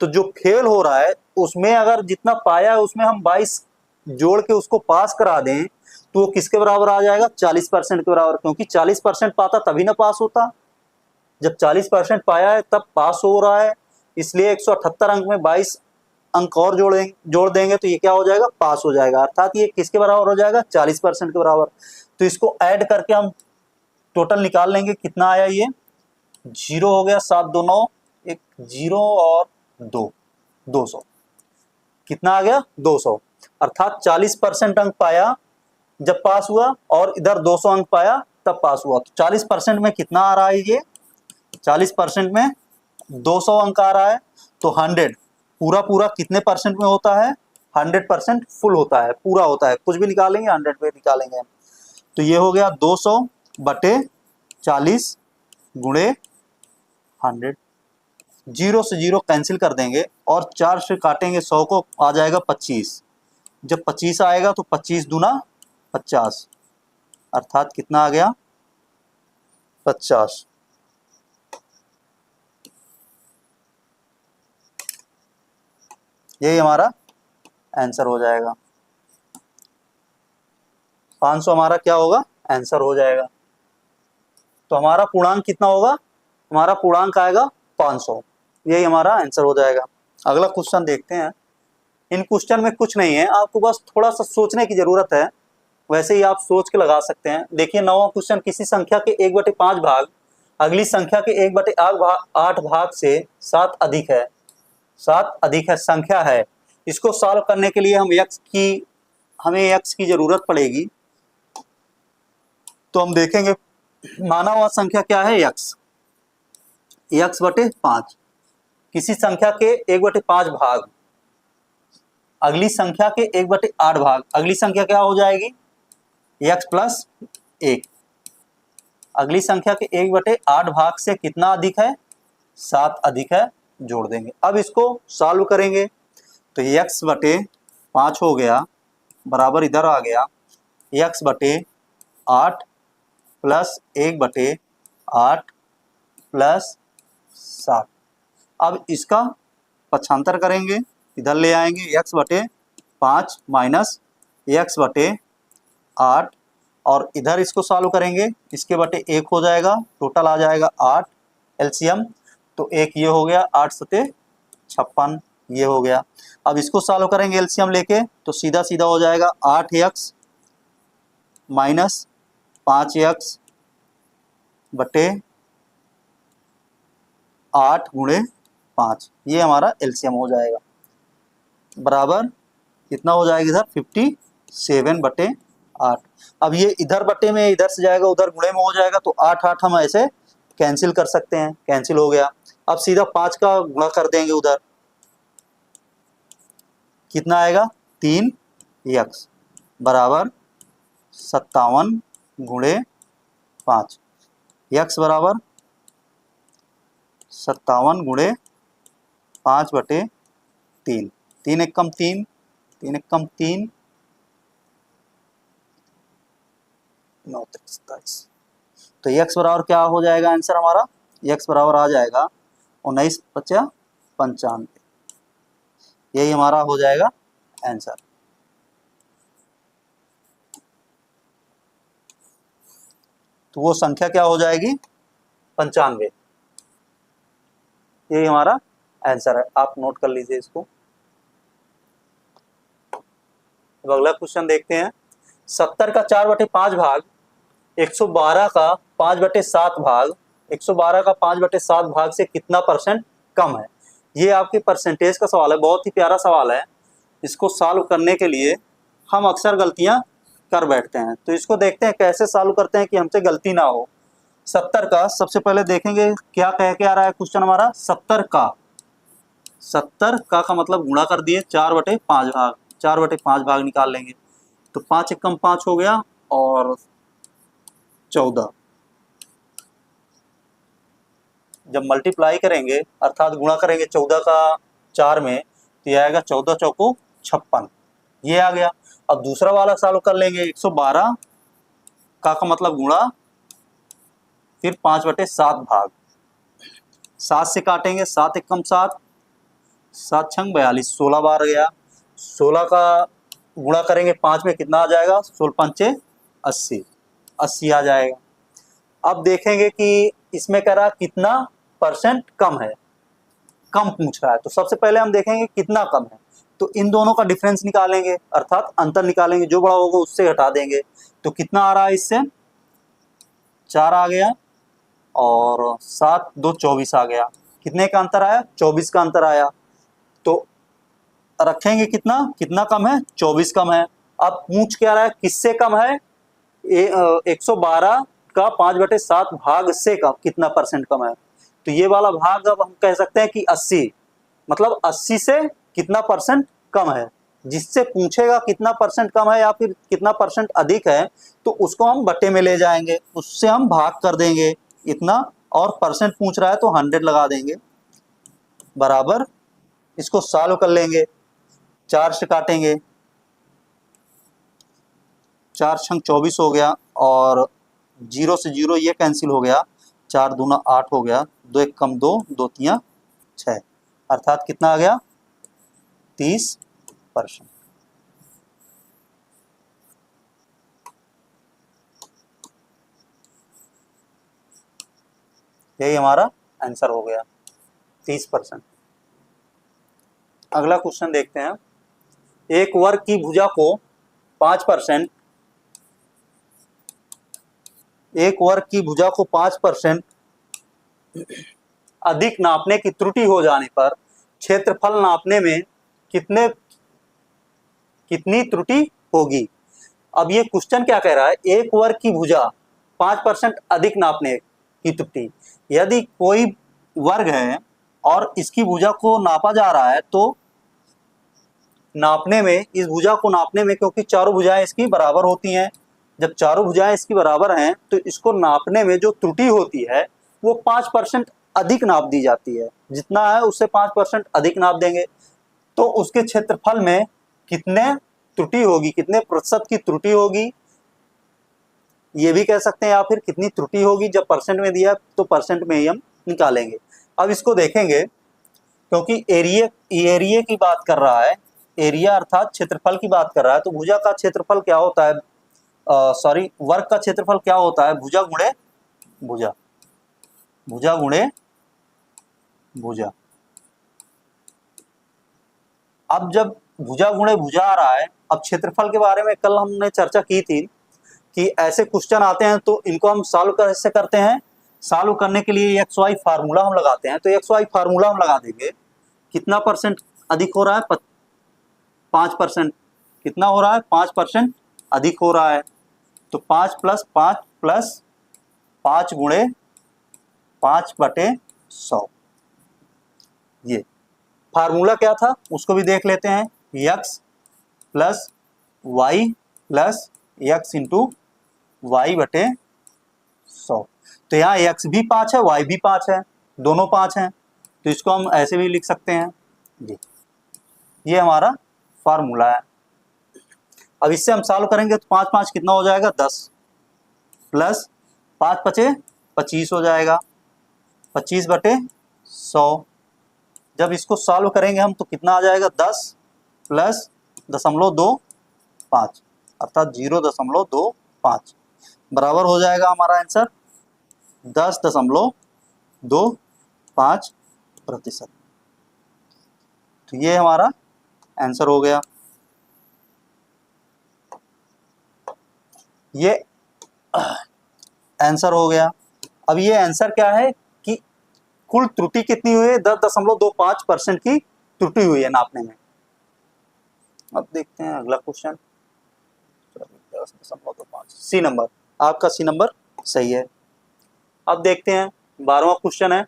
तो जो फेल हो रहा है उसमें अगर जितना पाया है उसमें हम 22 जोड़ के उसको पास करा दें तो वो किसके बराबर आ जाएगा? 40% के बराबर, क्योंकि 40% पाता तभी ना पास होता। जब 40% पाया है तब पास हो रहा है, इसलिए 178 अंक में 22 अंक और जोड़ देंगे तो ये क्या हो जाएगा? पास हो जाएगा। अर्थात ये किसके बराबर हो जाएगा? 40% के बराबर। तो इसको ऐड करके हम टोटल निकाल लेंगे, कितना आया? ये 0 हो गया, 7 2 9, एक 0 और 2, 200। कितना आ गया? 200। अर्थात 40% अंक पाया जब पास हुआ और इधर 200 अंक पाया तब पास हुआ। तो 40% में कितना आ रहा है? ये 40% में 200 अंक आ रहा है। तो 100 पूरा पूरा कितने परसेंट में होता है? 100% फुल होता है, पूरा होता है। कुछ भी निकालेंगे 100 पे निकालेंगे। तो ये हो गया 200 बटे 40 गुणे 100। 0 से 0 कैंसिल कर देंगे और 4 से काटेंगे 100 को, आ जाएगा 25। जब 25 आएगा तो 25 दूना 50, अर्थात कितना आ गया? 50। यही हमारा आंसर हो जाएगा। 500 हमारा क्या होगा? आंसर हो जाएगा। तो हमारा पूर्णांक कितना होगा? हमारा पूर्णांक आएगा 500। यही हमारा आंसर हो जाएगा। अगला क्वेश्चन देखते हैं। इन क्वेश्चन में कुछ नहीं है, आपको बस थोड़ा सा सोचने की जरूरत है, वैसे ही आप सोच के लगा सकते हैं। देखिए 9वां क्वेश्चन, किसी संख्या के 1/5 भाग अगली संख्या के 1/8 भाग से 7 अधिक है, 7 अधिक है संख्या है। इसको सॉल्व करने के लिए हमें x की जरूरत पड़ेगी। तो हम देखेंगे माना हुआ संख्या क्या है? x/5। किसी संख्या के 1/5 भाग अगली संख्या के 1/8 भाग, अगली संख्या क्या हो जाएगी? x + 1। अगली संख्या के 1/8 भाग से कितना अधिक है? 7 अधिक है, जोड़ देंगे। अब इसको सॉल्व करेंगे तो x/5 हो गया, बराबर इधर आ गया x/8 + 1/8 + 7। अब इसका पक्षांतर करेंगे, इधर ले आएंगे x/5 माइनस x/8 और इधर इसको सॉल्व करेंगे, इसके बटे 1 हो जाएगा, टोटल आ जाएगा 8 एलसीएम। तो 1 ये हो गया, 8 सते 56 ये हो गया। अब इसको सॉल्व करेंगे एलसीएम लेके तो सीधा सीधा हो जाएगा 8x - 5x बटे 8 गुणे 5, ये हमारा एलसीएम हो जाएगा, बराबर कितना हो जाएगा इधर 57 बटे 8। अब ये इधर बटे में इधर से जाएगा उधर गुणे में हो जाएगा, तो 8 हम ऐसे कैंसिल कर सकते हैं, कैंसिल हो गया। अब सीधा 5 का गुणा कर देंगे उधर, कितना आएगा 3x बराबर 57 गुणे 5, x बराबर 57 गुणे 5 बटे 3, 3 एक कम 3, 3 एक कम 3, 9 27, तो x बराबर क्या हो जाएगा आंसर हमारा, x बराबर आ जाएगा 19 × 95, यही हमारा हो जाएगा आंसर। तो वो संख्या क्या हो जाएगी 95, यही हमारा आंसर है, आप नोट कर लीजिए इसको। अब अगला क्वेश्चन देखते हैं। 70 का 4/5 भाग 112 का 5/7 भाग 112 का 5/7 भाग से कितना परसेंट कम है। ये आपके परसेंटेज का सवाल है, बहुत ही प्यारा सवाल है। इसको सॉल्व करने के लिए हम अक्सर गलतियां कर बैठते हैं, तो इसको देखते हैं कैसे सॉल्व करते हैं कि हमसे गलती ना हो। 70 का सबसे पहले देखेंगे क्या कह के आ रहा है क्वेश्चन हमारा। 70 का मतलब गुणा कर दिए 4/5 भाग, 4/5 भाग निकाल लेंगे, तो 5 एक कम 5 हो गया और 14। जब मल्टीप्लाई करेंगे अर्थात गुणा करेंगे 14 का 4 में, तो यह आएगा 14 चौको 56, ये आ गया। अब दूसरा वाला सॉल्व कर लेंगे। 112 का मतलब गुणा फिर 5/7 भाग, 7 से काटेंगे, 7 एक कम 7, 7 छंग 42, 16 बार गया। 16 का गुणा करेंगे 5 में, कितना आ जाएगा 16 पंचे 80, 80 आ जाएगा। अब देखेंगे कि इसमें कह रहा कितना परसेंट कम है, कम पूछ रहा है, तो सबसे पहले हम देखेंगे कितना कम है, तो इन दोनों का डिफरेंस निकालेंगे अर्थात अंतर निकालेंगे, जो बड़ा होगा उससे घटा देंगे। तो कितना आ रहा है इससे 4 आ गया और 7 2 24 आ गया। कितने का अंतर आया 24 का अंतर आया। तो रखेंगे कितना, कितना कम है 24 कम है। अब पूछ क्या रहा है किससे कम है, 112 का 5/7 भाग से कम कितना परसेंट कम है। तो ये वाला भाग अब हम कह सकते हैं कि 80, मतलब 80 से कितना परसेंट कम है। जिससे पूछेगा कितना परसेंट कम है या फिर कितना परसेंट अधिक है, तो उसको हम बटे में ले जाएंगे, उससे हम भाग कर देंगे इतना, और परसेंट पूछ रहा है तो 100 लगा देंगे, बराबर इसको सॉल्व कर लेंगे। 4 से काटेंगे, 4 छंग 24 हो गया और 0 से 0 ये कैंसिल हो गया, 4 दूना 8 हो गया, 2 एक कम 2, 2 तियां 6, अर्थात कितना आ गया 30%। यही हमारा आंसर हो गया 30%। अगला क्वेश्चन देखते हैं। एक वर्ग की भुजा को 5%, एक वर्ग की भुजा को 5% अधिक नापने की त्रुटि हो जाने पर क्षेत्रफल नापने में कितनी त्रुटि होगी। अब ये क्वेश्चन क्या कह रहा है, एक वर्ग की भुजा 5% अधिक नापने की त्रुटि। यदि कोई वर्ग है और इसकी भुजा को नापा जा रहा है, तो नापने में, इस भुजा को नापने में, क्योंकि चारों भुजाएं इसकी बराबर होती हैं, जब चारों भुजाएं इसकी बराबर हैं तो इसको नापने में जो त्रुटि होती है वो 5% अधिक नाप दी जाती है। जितना है उससे 5% अधिक नाप देंगे, तो उसके क्षेत्रफल में कितने त्रुटि होगी, कितने प्रतिशत की त्रुटि होगी, ये भी कह सकते हैं, या फिर कितनी त्रुटि होगी। जब परसेंट में दिया तो परसेंट में ही हम निकालेंगे। अब इसको देखेंगे, क्योंकि एरिया की बात कर रहा है, एरिया अर्थात क्षेत्रफल की बात कर रहा है, तो भुजा का क्षेत्रफल क्या होता है, वर्ग का क्षेत्रफल क्या होता है, भुजा गुणे भुजा, भुजा गुणे भुजा। अब जब भुजा गुणे भुजा आ रहा है, अब क्षेत्रफल के बारे में कल हमने चर्चा की थी कि ऐसे क्वेश्चन आते हैं तो इनको हम सॉल्व कैसे करते हैं, सॉल्व करने के लिए एक्स वाई फार्मूला हम लगाते हैं, तो एक्स वाई फार्मूला हम लगा देंगे। कितना परसेंट अधिक हो रहा है? 5%। कितना हो रहा है? 5% अधिक हो रहा है। तो 5 + 5 + 5 × 5/100। ये फार्मूला क्या था उसको भी देख लेते हैं। x + y + x × y/100। तो यहाँ x भी 5 है, y भी 5 है, दोनों 5 हैं, तो इसको हम ऐसे भी लिख सकते हैं। ये हमारा फार्मूला है। अब इससे हम सॉल्व करेंगे तो 5 5 कितना हो जाएगा? 10 + 5 × 5 = 25 हो जाएगा। 25/100। जब इसको सॉल्व करेंगे हम तो कितना आ जाएगा? 10 + 0.25 अर्थात 0.25 बराबर हो जाएगा हमारा आंसर 10.25%। तो ये हमारा आंसर हो गया। ये आंसर हो गया। अब ये आंसर क्या है कि कुल त्रुटि कितनी हुई है? 10.25% की त्रुटि हुई है नापने में। अब देखते हैं अगला क्वेश्चन। 10.25 सी नंबर, आपका सी नंबर सही है। अब देखते हैं 12वां क्वेश्चन है।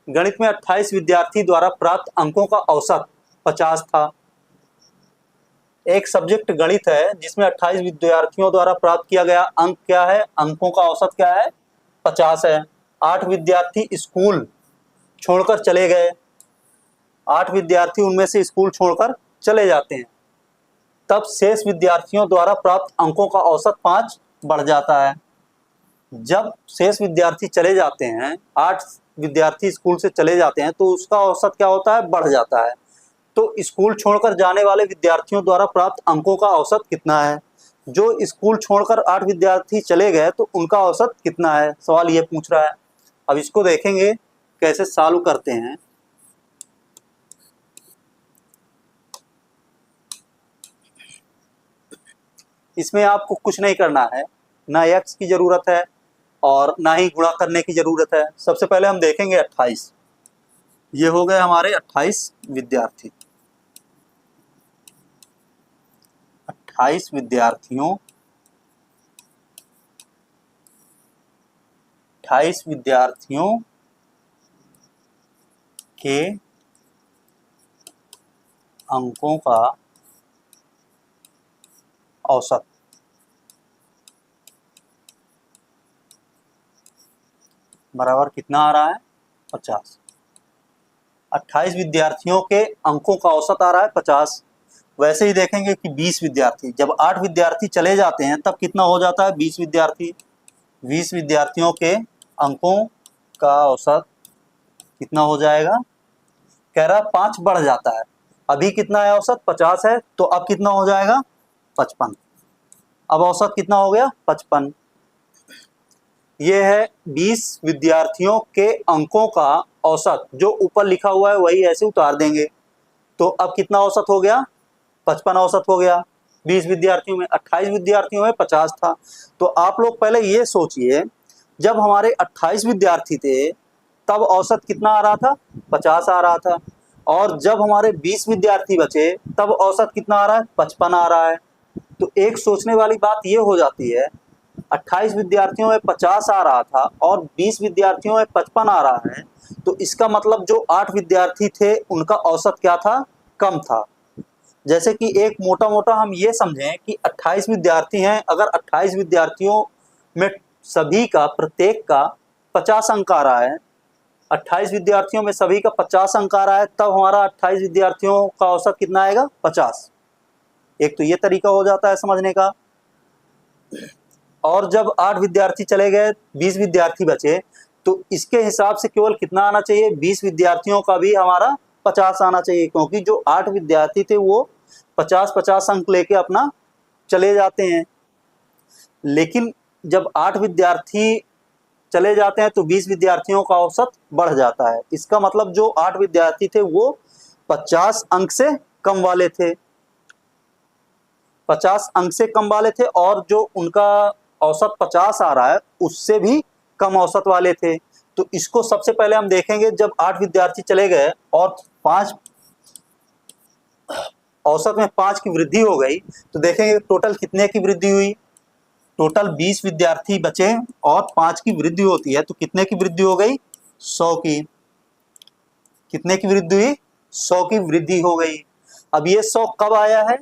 गणित में 28 विद्यार्थी द्वारा प्राप्त अंकों का औसत 50 था। एक सब्जेक्ट गणित है जिसमें 28 विद्यार्थियों द्वारा प्राप्त किया गया अंक क्या है? अंकों का औसत क्या है? 50 है। 8 विद्यार्थी स्कूल छोड़कर चले गए। 8 विद्यार्थी उनमें से स्कूल छोड़कर चले जाते हैं, तब शेष विद्यार्थियों द्वारा प्राप्त अंकों का औसत 5 बढ़ जाता है। जब शेष विद्यार्थी चले जाते हैं, 8 विद्यार्थी स्कूल से चले जाते हैं, तो उसका औसत क्या होता है? बढ़ जाता है। तो स्कूल छोड़कर जाने वाले विद्यार्थियों द्वारा प्राप्त अंकों का औसत कितना है? जो स्कूल छोड़कर 8 विद्यार्थी चले गए तो उनका औसत कितना है? सवाल ये पूछ रहा है। अब इसको देखेंगे कैसे सॉल्व करते हैं। इसमें आपको कुछ नहीं करना है, ना x की जरूरत है और ना ही गुणा करने की जरूरत है। सबसे पहले हम देखेंगे 28। ये हो गए हमारे 28 विद्यार्थी। 28 विद्यार्थियों 28 विद्यार्थियों के अंकों का औसत बराबर कितना आ रहा है? 50। 28 विद्यार्थियों के अंकों का औसत आ रहा है 50। वैसे ही देखेंगे कि 20 विद्यार्थी, जब 8 विद्यार्थी चले जाते हैं तब कितना हो जाता है? 20 विद्यार्थी। 20 विद्यार्थियों के अंकों का औसत कितना हो जाएगा? कह रहा 5 बढ़ जाता है। अभी कितना है औसत? 50 है, तो अब कितना हो जाएगा? 55। अब औसत कितना हो गया? 55। ये है 20 विद्यार्थियों के अंकों का औसत। जो ऊपर लिखा हुआ है वही ऐसे उतार देंगे, तो अब कितना औसत हो गया? 55 औसत हो गया। 20 विद्यार्थियों में, 28 विद्यार्थियों में 50 था। तो आप लोग पहले ये सोचिए, जब हमारे 28 विद्यार्थी थे तब औसत कितना आ रहा था? 50 आ रहा था। और जब हमारे 20 विद्यार्थी बचे तब औसत कितना आ रहा है? 55 आ रहा है। तो एक सोचने वाली बात ये हो जाती है, 28 विद्यार्थियों में 50 आ रहा था और 20 विद्यार्थियों में 55 आ रहा है, तो इसका मतलब जो 8 विद्यार्थी थे उनका औसत क्या था? कम था। जैसे कि एक मोटा मोटा हम ये समझें कि 28 विद्यार्थी हैं, अगर 28 विद्यार्थियों में सभी का, प्रत्येक का 50 अंक आ रहा है, 28 विद्यार्थियों में सभी का 50 अंक आ रहा है, तब हमारा 28 विद्यार्थियों का औसत कितना आएगा? 50। एक तो ये तरीका हो जाता है समझने का। और जब 8 विद्यार्थी चले गए, 20 विद्यार्थी बचे, तो इसके हिसाब से केवल कितना आना चाहिए? 20 विद्यार्थियों का भी हमारा 50 आना चाहिए, क्योंकि जो 8 विद्यार्थी थे वो 50-50 अंक लेके अपना चले जाते हैं। लेकिन जब 8 विद्यार्थी चले जाते हैं तो 20 विद्यार्थियों का औसत बढ़ जाता है। इसका मतलब जो 8 विद्यार्थी थे वो 50 अंक से कम वाले थे, 50 अंक से कम वाले थे, और जो उनका औसत 50 आ रहा है उससे भी कम औसत वाले थे। तो इसको सबसे पहले हम देखेंगे, जब 8 विद्यार्थी चले गए और 5 औसत में 5 की वृद्धि हो गई, तो देखेंगे टोटल कितने की वृद्धि हुई। टोटल 20 विद्यार्थी बचे और 5 की वृद्धि होती है तो कितने की वृद्धि हो गई, 100 की। कितने की वृद्धि हुई, 100 की वृद्धि हो गई। अब ये 100 कब आया है,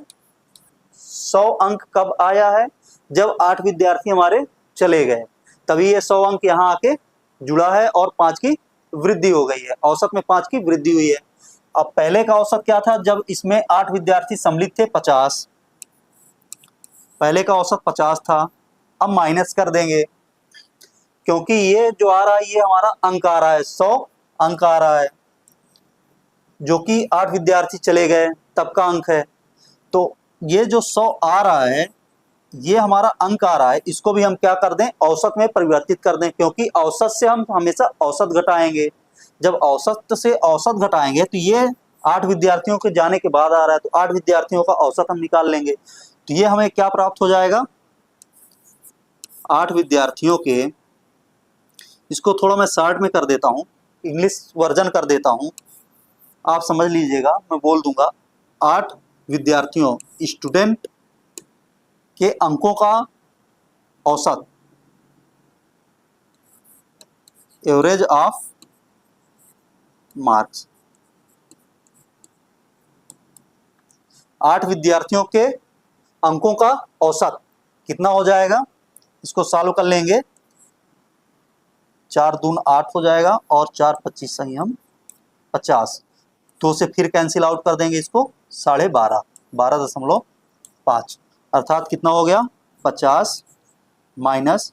100 अंक कब आया है, जब 8 विद्यार्थी हमारे चले गए, तभी ये 100 अंक यहाँ आके जुड़ा है और 5 की वृद्धि हो गई है, औसत में 5 की वृद्धि हुई है। अब पहले का औसत क्या था, जब इसमें 8 विद्यार्थी सम्मिलित थे 50, पहले का औसत 50 था। अब माइनस कर देंगे, क्योंकि ये जो आ रहा है ये हमारा अंक आ रहा है, 100 अंक आ रहा है, जो कि 8 विद्यार्थी चले गए तब का अंक है। तो ये जो 100 आ रहा है ये हमारा अंक आ रहा है, इसको भी हम क्या कर दें, औसत में परिवर्तित कर दें, क्योंकि औसत से हम हमेशा औसत घटाएंगे। जब औसत से औसत घटाएंगे तो ये 8 विद्यार्थियों के जाने के बाद आ रहा है, तो 8 विद्यार्थियों का औसत हम निकाल लेंगे। तो ये हमें क्या प्राप्त हो जाएगा, 8 विद्यार्थियों के, इसको थोड़ा मैं शॉर्ट में कर देता हूँ, इंग्लिश वर्जन कर देता हूँ, आप समझ लीजिएगा, मैं बोल दूंगा। 8 विद्यार्थियों, स्टूडेंट के अंकों का औसत, एवरेज ऑफ मार्क्स। 8 विद्यार्थियों के अंकों का औसत कितना हो जाएगा, इसको सॉल्व कर लेंगे, 4 दून 8 हो जाएगा और 4 25 सही हम 50, तो उसे फिर कैंसिल आउट कर देंगे, इसको 12.5, 12.5, अर्थात कितना हो गया, 50 माइनस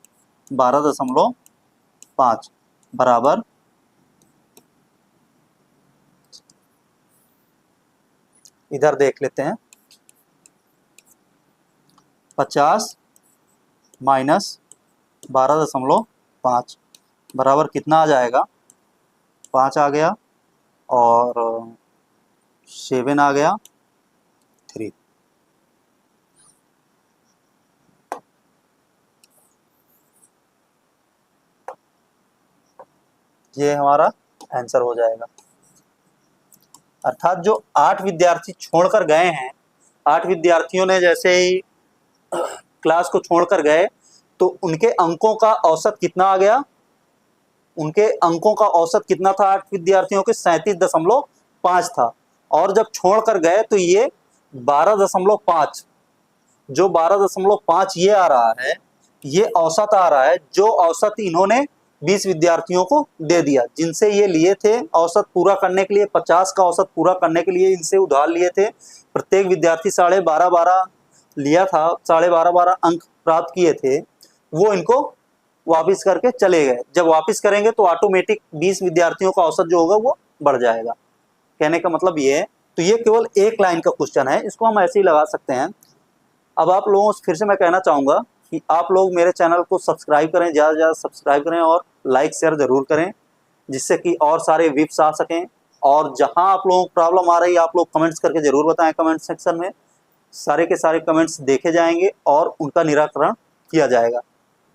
12.5 बराबर, इधर देख लेते हैं, 50 माइनस 12.5 बराबर कितना आ जाएगा, 5 आ गया और 7 आ गया, 3। ये हमारा आंसर हो जाएगा। अर्थात जो 8 विद्यार्थी छोड़कर गए हैं, 8 विद्यार्थियों ने जैसे ही क्लास को छोड़कर गए तो उनके अंकों का औसत कितना आ गया, उनके अंकों का औसत कितना था 8 विद्यार्थियों के, 37.5 था, और जब छोड़कर गए तो ये 12.5, जो 12.5 ये आ रहा है, ये औसत आ रहा है, जो औसत इन्होंने 20 विद्यार्थियों को दे दिया, जिनसे ये लिए थे औसत पूरा करने के लिए, 50 का औसत पूरा करने के लिए इनसे उधार लिए थे। प्रत्येक विद्यार्थी 12.5 लिया था, 12.5 अंक प्राप्त किए थे, वो इनको वापस करके चले गए। जब वापस करेंगे तो ऑटोमेटिक 20 विद्यार्थियों का औसत जो होगा वो बढ़ जाएगा। कहने का मतलब ये है, तो ये केवल एक लाइन का क्वेश्चन है, इसको हम ऐसे ही लगा सकते हैं। अब आप लोगों से फिर से मैं कहना चाहूँगा कि आप लोग मेरे चैनल को सब्सक्राइब करें, ज़्यादा से ज़्यादा सब्सक्राइब करें और लाइक शेयर ज़रूर करें, जिससे कि और सारे विप्स आ सकें। और जहां आप लोगों को प्रॉब्लम आ रही है आप लोग कमेंट्स करके ज़रूर बताएं, कमेंट सेक्शन में सारे के सारे कमेंट्स देखे जाएंगे और उनका निराकरण किया जाएगा।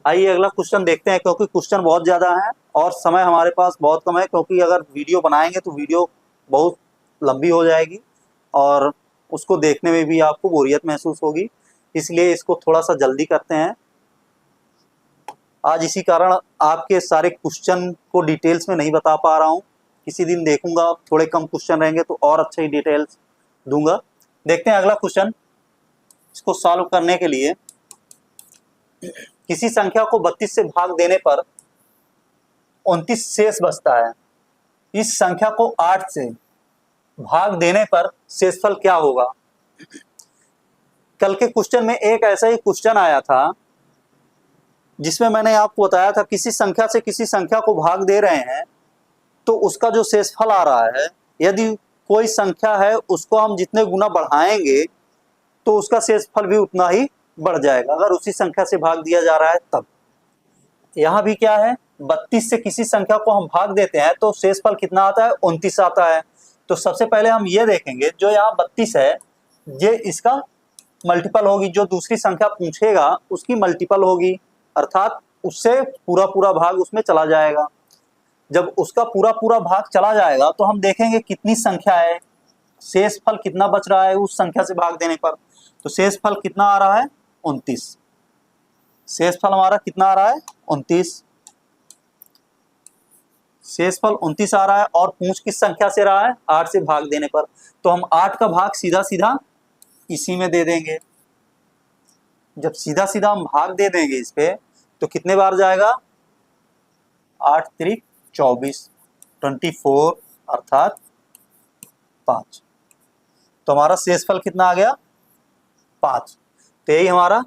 आइए अगला क्वेश्चन देखते हैं, क्योंकि क्वेश्चन बहुत ज़्यादा है और समय हमारे पास बहुत कम है, क्योंकि अगर वीडियो बनाएंगे तो वीडियो बहुत लंबी हो जाएगी और उसको देखने में भी आपको बोरियत महसूस होगी, इसलिए इसको थोड़ा सा जल्दी करते हैं आज। इसी कारण आपके सारे क्वेश्चन को डिटेल्स में नहीं बता पा रहा हूँ, किसी दिन देखूंगा थोड़े कम क्वेश्चन रहेंगे तो और अच्छे डिटेल्स दूंगा। देखते हैं अगला क्वेश्चन। इसको सॉल्व करने के लिए किसी संख्या को 32 से भाग देने पर 29 शेष बचता है, इस संख्या को 8 से भाग देने पर शेषफल क्या होगा। कल के क्वेश्चन में एक ऐसा ही क्वेश्चन आया था जिसमें मैंने आपको बताया था किसी संख्या से किसी संख्या को भाग दे रहे हैं तो उसका जो शेषफल आ रहा है, यदि कोई संख्या है उसको हम जितने गुना बढ़ाएंगे तो उसका शेषफल भी उतना ही बढ़ जाएगा, अगर उसी संख्या से भाग दिया जा रहा है तब। यहाँ भी क्या है, 32 से किसी संख्या को हम भाग देते हैं तो शेषफल कितना आता है, 29 आता है। तो सबसे पहले हम ये देखेंगे जो यहाँ 32 है ये इसका मल्टीपल होगी, जो दूसरी संख्या पूछेगा उसकी मल्टीपल होगी, अर्थात उससे पूरा पूरा भाग उसमें चला जाएगा। जब उसका पूरा पूरा भाग चला जाएगा तो हम देखेंगे कितनी संख्या है, शेष फल कितना बच रहा है उस संख्या से भाग देने पर। तो शेष फल कितना आ रहा है 29, शेष फल हमारा कितना आ रहा है 29, शेष फल 29 आ रहा है। और पूंछ किस संख्या से रहा है 8 से भाग देने पर, तो हम 8 का भाग सीधा सीधा इसी में दे देंगे। जब सीधा सीधा हम भाग दे देंगे इस पे तो कितने बार जाएगा 8 त्रिक 24, 24 अर्थात 5। तो हमारा शेषफल कितना आ गया 5। तो यही हमारा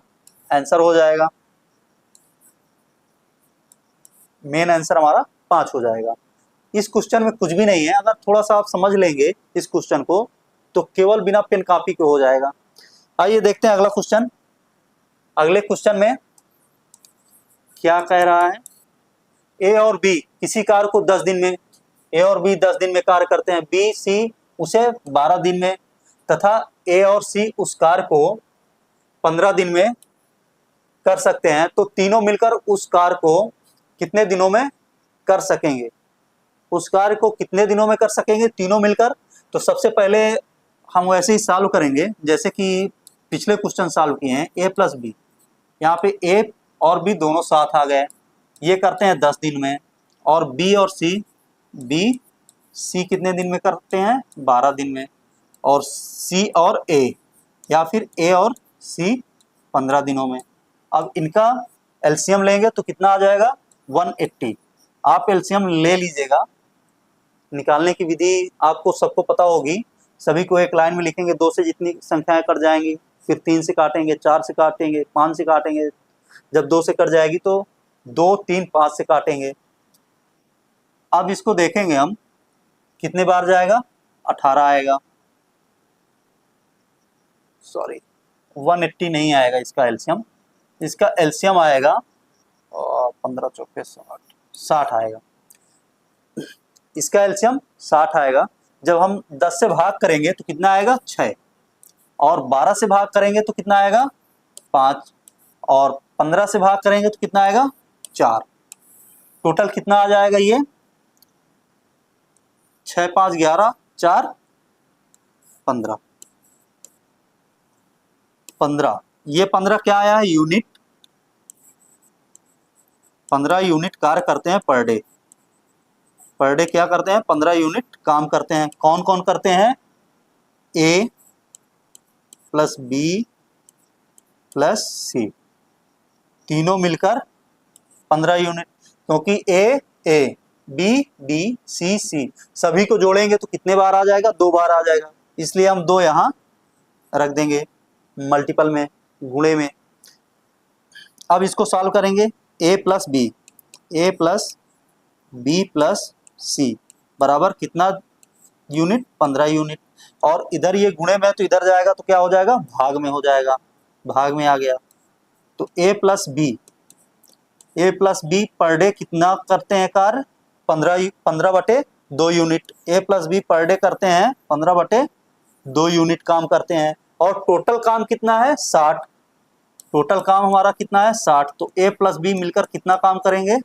आंसर हो जाएगा, मेन आंसर हमारा 5 हो जाएगा। इस क्वेश्चन में कुछ भी नहीं है, अगर थोड़ा सा आप समझ लेंगे इस क्वेश्चन को तो केवल बिना पेन कॉपी के हो जाएगा। आइए देखते हैं अगला क्वेश्चन। अगले क्वेश्चन में क्या कह रहा है, ए और बी किसी कार्य को 10 दिन में, ए और बी 10 दिन में कार्य करते हैं, बी सी उसे 12 दिन में, तथा ए और सी उस कार्य को 15 दिन में कर सकते हैं, तो तीनों मिलकर उस कार्य को कितने दिनों में कर सकेंगे, उस कार्य को कितने दिनों में कर सकेंगे तीनों मिलकर। तो सबसे पहले हम वैसे ही सॉल्व करेंगे जैसे कि पिछले क्वेश्चन सॉल्व किए हैं, ए प्लस बी, यहाँ पे ए और बी दोनों साथ आ गए, ये करते हैं 10 दिन में, और बी और सी, बी सी कितने दिन में करते हैं 12 दिन में, और सी और ए या फिर ए और सी 15 दिनों में। अब इनका एलसीएम लेंगे तो कितना आ जाएगा 180। आप एलसीएम ले लीजिएगा, निकालने की विधि आपको सबको पता होगी, सभी को एक लाइन में लिखेंगे, 2 से जितनी संख्याएं कट जाएंगी, फिर 3 से काटेंगे, 4 से काटेंगे, 5 से काटेंगे, जब 2 से कट जाएगी तो 2, 3, 5 से काटेंगे। अब इसको देखेंगे हम कितने बार जाएगा 18 आएगा, सॉरी 180 नहीं आएगा इसका एलसीएम, इसका एलसीएम आएगा 15 चौके 60 आएगा, इसका एलसीएम 60 आएगा। जब हम 10 से भाग करेंगे तो कितना आएगा 6, और 12 से भाग करेंगे तो कितना आएगा 5, और 15 से भाग करेंगे तो कितना आएगा 4। टोटल कितना आ जाएगा ये 6, 5, 11, 4, 15, 15, ये 15 क्या आया है यूनिट, 15 यूनिट कार्य करते हैं पर डे, पर डे क्या करते हैं 15 यूनिट काम करते हैं। कौन कौन करते हैं, ए प्लस बी प्लस सी, तीनों मिलकर 15 यूनिट, क्योंकि ए बी बी सी सी सभी को जोड़ेंगे तो कितने बार आ जाएगा 2 बार आ जाएगा, इसलिए हम 2 यहाँ रख देंगे मल्टीपल में, गुणे में। अब इसको सॉल्व करेंगे, ए प्लस बी प्लस सी बराबर कितना यूनिट 15 यूनिट, और इधर ये गुणे में तो इधर जाएगा तो क्या हो जाएगा भाग में हो जाएगा, भाग में आ गया। तो ए प्लस बी पर डे कितना करते हैं कार्य 15/2 यूनिट, ए प्लस बी पर डे करते हैं 15/2 यूनिट काम करते हैं, और टोटल काम कितना है 60, टोटल काम हमारा कितना है 60। तो ए प्लस बी मिलकर कितना काम करेंगे,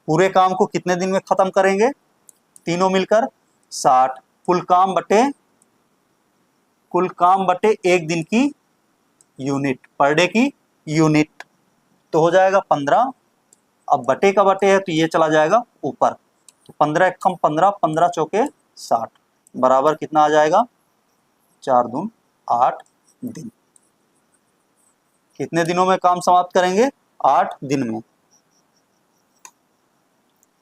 पूरे काम को कितने दिन में खत्म करेंगे तीनों मिलकर 60, कुल काम बटे 1 दिन की यूनिट, पर डे की यूनिट, तो हो जाएगा 15। अब बटे का बटे है तो ये चला जाएगा ऊपर, तो 15 एकम 15, 15 चौके 60 बराबर कितना आ जाएगा 4 दून 8 दिन। कितने दिनों में काम समाप्त करेंगे 8 दिन में,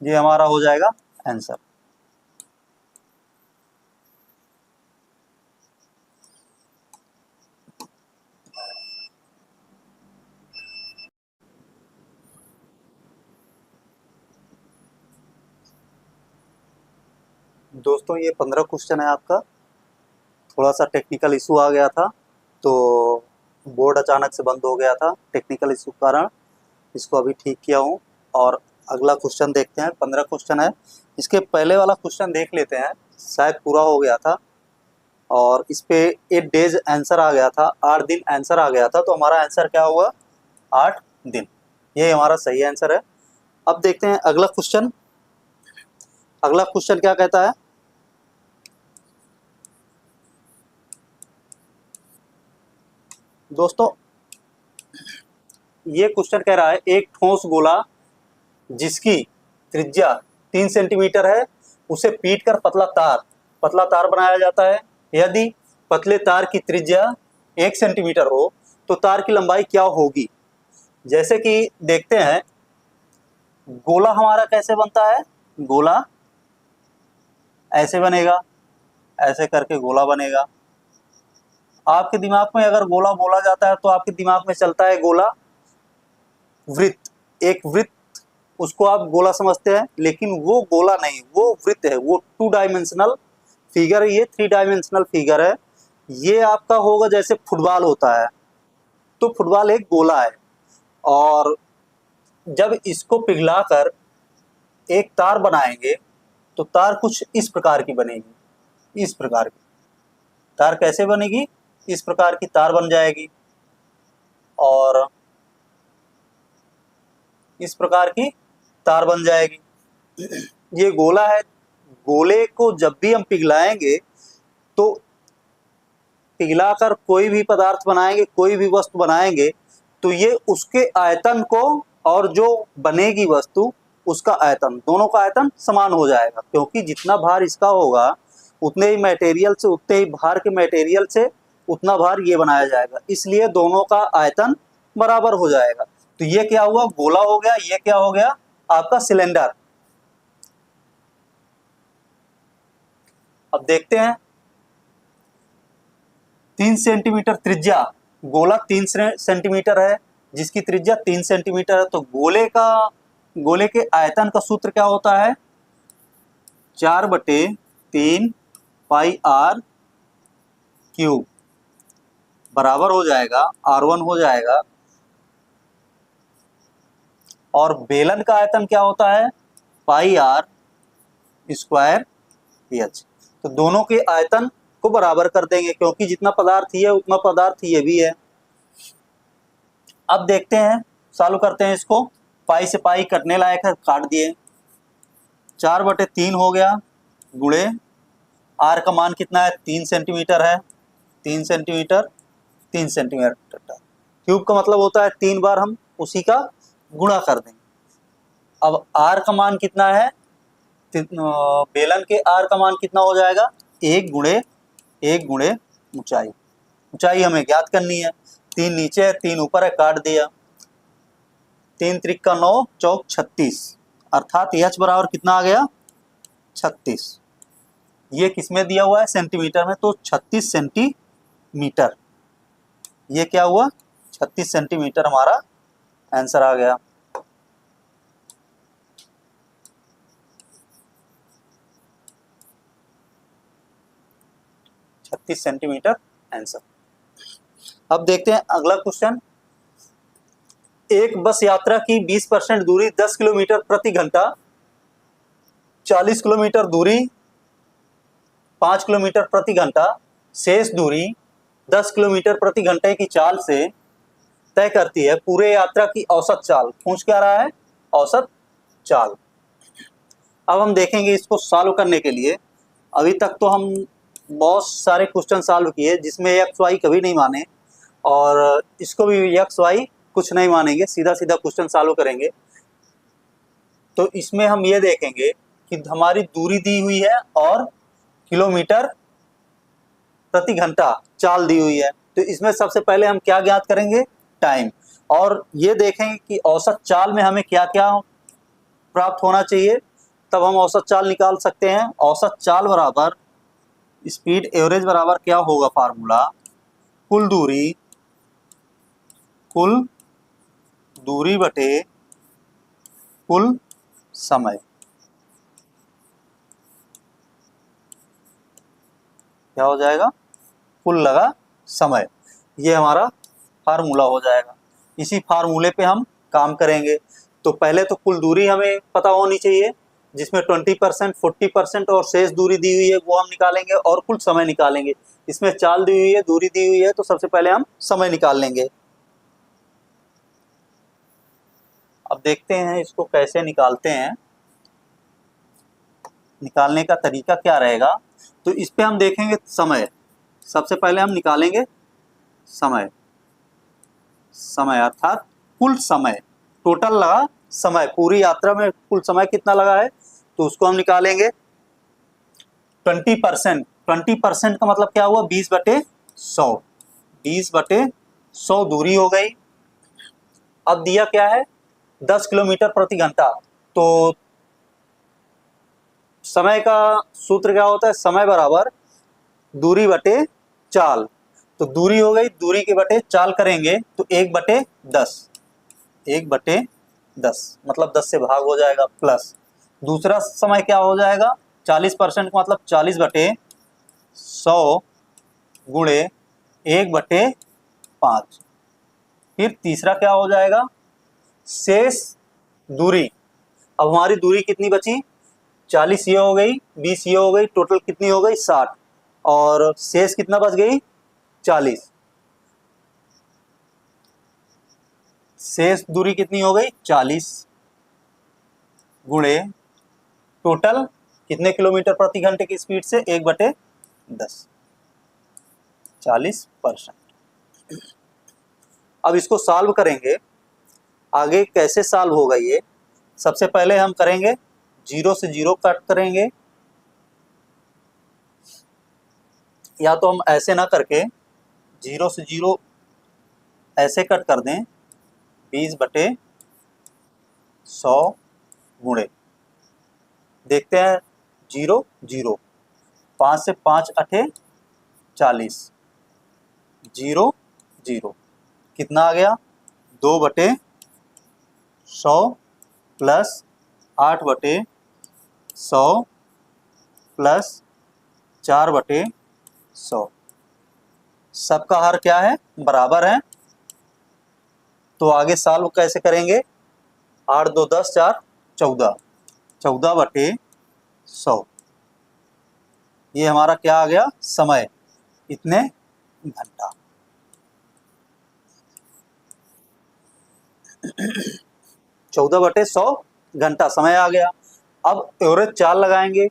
ये हमारा हो जाएगा आंसर। दोस्तों ये 15 क्वेश्चन है आपका, थोड़ा सा टेक्निकल इशू आ गया था तो बोर्ड अचानक से बंद हो गया था टेक्निकल इशू के कारण, इसको अभी ठीक किया हूँ। और अगला क्वेश्चन देखते हैं, 15 क्वेश्चन है, इसके पहले वाला क्वेश्चन देख लेते हैं, शायद पूरा हो गया था और इस पे 8 डेज आंसर आ गया था, 8 दिन आंसर आ गया था, तो हमारा आंसर क्या हुआ 8 दिन, ये हमारा सही आंसर है। अब देखते हैं अगला क्वेश्चन, अगला क्वेश्चन क्या कहता है, दोस्तों ये क्वेश्चन कह रहा है एक ठोस गोला जिसकी त्रिज्या 3 सेंटीमीटर है उसे पीट कर पतला तार बनाया जाता है। यदि पतले तार की त्रिज्या 1 सेंटीमीटर हो तो तार की लंबाई क्या होगी। जैसे कि देखते हैं गोला हमारा कैसे बनता है, गोला ऐसे बनेगा, ऐसे करके गोला बनेगा। आपके दिमाग में अगर गोला बोला जाता है तो आपके दिमाग में चलता है गोला वृत्त, एक वृत्त, उसको आप गोला समझते हैं, लेकिन वो गोला नहीं, वो वृत्त है, वो 2 डायमेंशनल फिगर है, ये 3 डायमेंशनल फिगर है। ये आपका होगा जैसे फुटबॉल होता है, तो फुटबॉल एक गोला है, और जब इसको पिघलाकर एक तार बनाएंगे तो तार कुछ इस प्रकार की बनेगी, इस प्रकार की तार कैसे बनेगी, इस प्रकार की तार बन जाएगी, और इस प्रकार की तार बन जाएगी। ये गोला है, गोले को जब भी हम पिघलाएंगे तो पिघलाकर कोई भी पदार्थ बनाएंगे, कोई भी वस्तु बनाएंगे, तो ये उसके आयतन को और जो बनेगी वस्तु उसका आयतन, दोनों का आयतन समान हो जाएगा, क्योंकि जितना भार इसका होगा उतने ही मटेरियल से, उतने ही भार के मटेरियल से उतना भार ये बनाया जाएगा, इसलिए दोनों का आयतन बराबर हो जाएगा। तो ये क्या हुआ, गोला हो गया, ये क्या हो गया आपका सिलेंडर। अब देखते हैं 3 सेंटीमीटर त्रिज्या, गोला 3 सेंटीमीटर है जिसकी त्रिज्या 3 सेंटीमीटर है, तो गोले के आयतन का सूत्र क्या होता है, 4/3 पाई आर क्यूब बराबर हो जाएगा R1 हो जाएगा, और बेलन का आयतन क्या होता है, पाई आर स्क्वायर एच। तो दोनों के आयतन को बराबर कर देंगे, क्योंकि जितना पदार्थ ये है उतना पदार्थ ये भी है। अब देखते हैं, चालू करते हैं इसको, पाई से पाई कटने लायक है, काट दिए, 4/3 हो गया, गुणे आर का मान कितना है, 3 सेंटीमीटर है, 3 सेंटीमीटर 3 सेंटीमीटर, क्यूब का मतलब होता है 3 बार हम उसी का गुणा कर देंगे। अब आर का मान कितना है, बेलन के आर का मान कितना हो जाएगा, 1 गुणे ऊंचाई, ऊंचाई हमें ज्ञात करनी है, 3 नीचे है 3 ऊपर है, काट दिया, 3 त्रिक 9 चौक 36, अर्थात एच बराबर कितना आ गया, 36। ये किसमें दिया हुआ है, सेंटीमीटर में, तो 36 सेंटीमीटर, ये क्या हुआ 36 सेंटीमीटर हमारा आंसर आ गया। Centimetre answer. अब देखते हैं अगला क्वेश्चन, एक बस यात्रा की 20% दूरी 10 किलोमीटर प्रति घंटा, 40 किलोमीटर दूरी 5 किलोमीटर प्रति घंटा, शेष दूरी 10 किलोमीटर प्रति घंटे की चाल से तय करती है, पूरे यात्रा की औसत चाल पूछ क्या रहा है, औसत चाल। अब हम देखेंगे इसको सॉल्व करने के लिए, अभी तक तो हम बहुत सारे क्वेश्चन सॉल्व किए जिसमें एक्स वाई कभी नहीं माने, और इसको भी एक्स वाई कुछ नहीं मानेंगे, सीधा सीधा क्वेश्चन सॉल्व करेंगे। तो इसमें हम ये देखेंगे कि हमारी दूरी दी हुई है और किलोमीटर प्रति घंटा चाल दी हुई है, तो इसमें सबसे पहले हम क्या ज्ञात करेंगे, टाइम, और ये देखेंगे कि औसत चाल में हमें क्या क्या प्राप्त होना चाहिए, तब हम औसत चाल निकाल सकते हैं। औसत चाल बराबर स्पीड एवरेज बराबर क्या होगा, फार्मूला कुल दूरी बटे कुल समय, क्या हो जाएगा, कुल लगा समय, ये हमारा फार्मूला हो जाएगा। इसी फार्मूले पे हम काम करेंगे। तो पहले तो कुल दूरी हमें पता होनी चाहिए, जिसमें 20%, 40% और शेष दूरी दी हुई है वो हम निकालेंगे, और कुल समय निकालेंगे। इसमें चाल दी हुई है, दूरी दी हुई है, तो सबसे पहले हम समय निकाल लेंगे। अब देखते हैं इसको कैसे निकालते हैं। निकालने का तरीका क्या रहेगा, तो इस पे हम देखेंगे समय। सबसे पहले हम निकालेंगे समय, समय अर्थात कुल समय, टोटल लगा समय, पूरी यात्रा में कुल समय कितना लगा है, तो उसको हम निकालेंगे 20%। 20% का मतलब क्या हुआ, 20/100, 20/100 दूरी हो गई। अब दिया क्या है, 10 किलोमीटर प्रति घंटा। तो समय का सूत्र क्या होता है, समय बराबर दूरी बटे चाल। तो दूरी हो गई, दूरी के बटे चाल करेंगे तो 1/10, 1/10 मतलब 10 से भाग हो जाएगा, प्लस दूसरा समय क्या हो जाएगा, 40% का मतलब 40/100 गुणे 1/5। फिर तीसरा क्या हो जाएगा, शेष दूरी। अब हमारी दूरी कितनी बची, 40 ये हो गई, 20 ये हो गई, टोटल कितनी हो गई 60, और शेष कितना बच गई 40। शेष दूरी कितनी हो गई 40 गुणे टोटल कितने किलोमीटर प्रति घंटे की स्पीड से, 1/10, 40%। अब इसको सॉल्व करेंगे, आगे कैसे सॉल्व होगा ये, सबसे पहले हम करेंगे 0 से 0 कट करेंगे, या तो हम ऐसे ना करके 0 से 0 ऐसे कट कर दें, 20/100 गुणे, देखते हैं 0 0, 5 से 5 8 40, 0 0 कितना आ गया, 2/100 प्लस 8/100 प्लस 4/100, सबका हर क्या है, बराबर है। तो आगे सॉल्व कैसे करेंगे, 8 2 10 4 14, 14/100, ये हमारा क्या आ गया, समय इतने घंटा। 14/100 घंटा समय आ गया। अब एवरेज चाल लगाएंगे,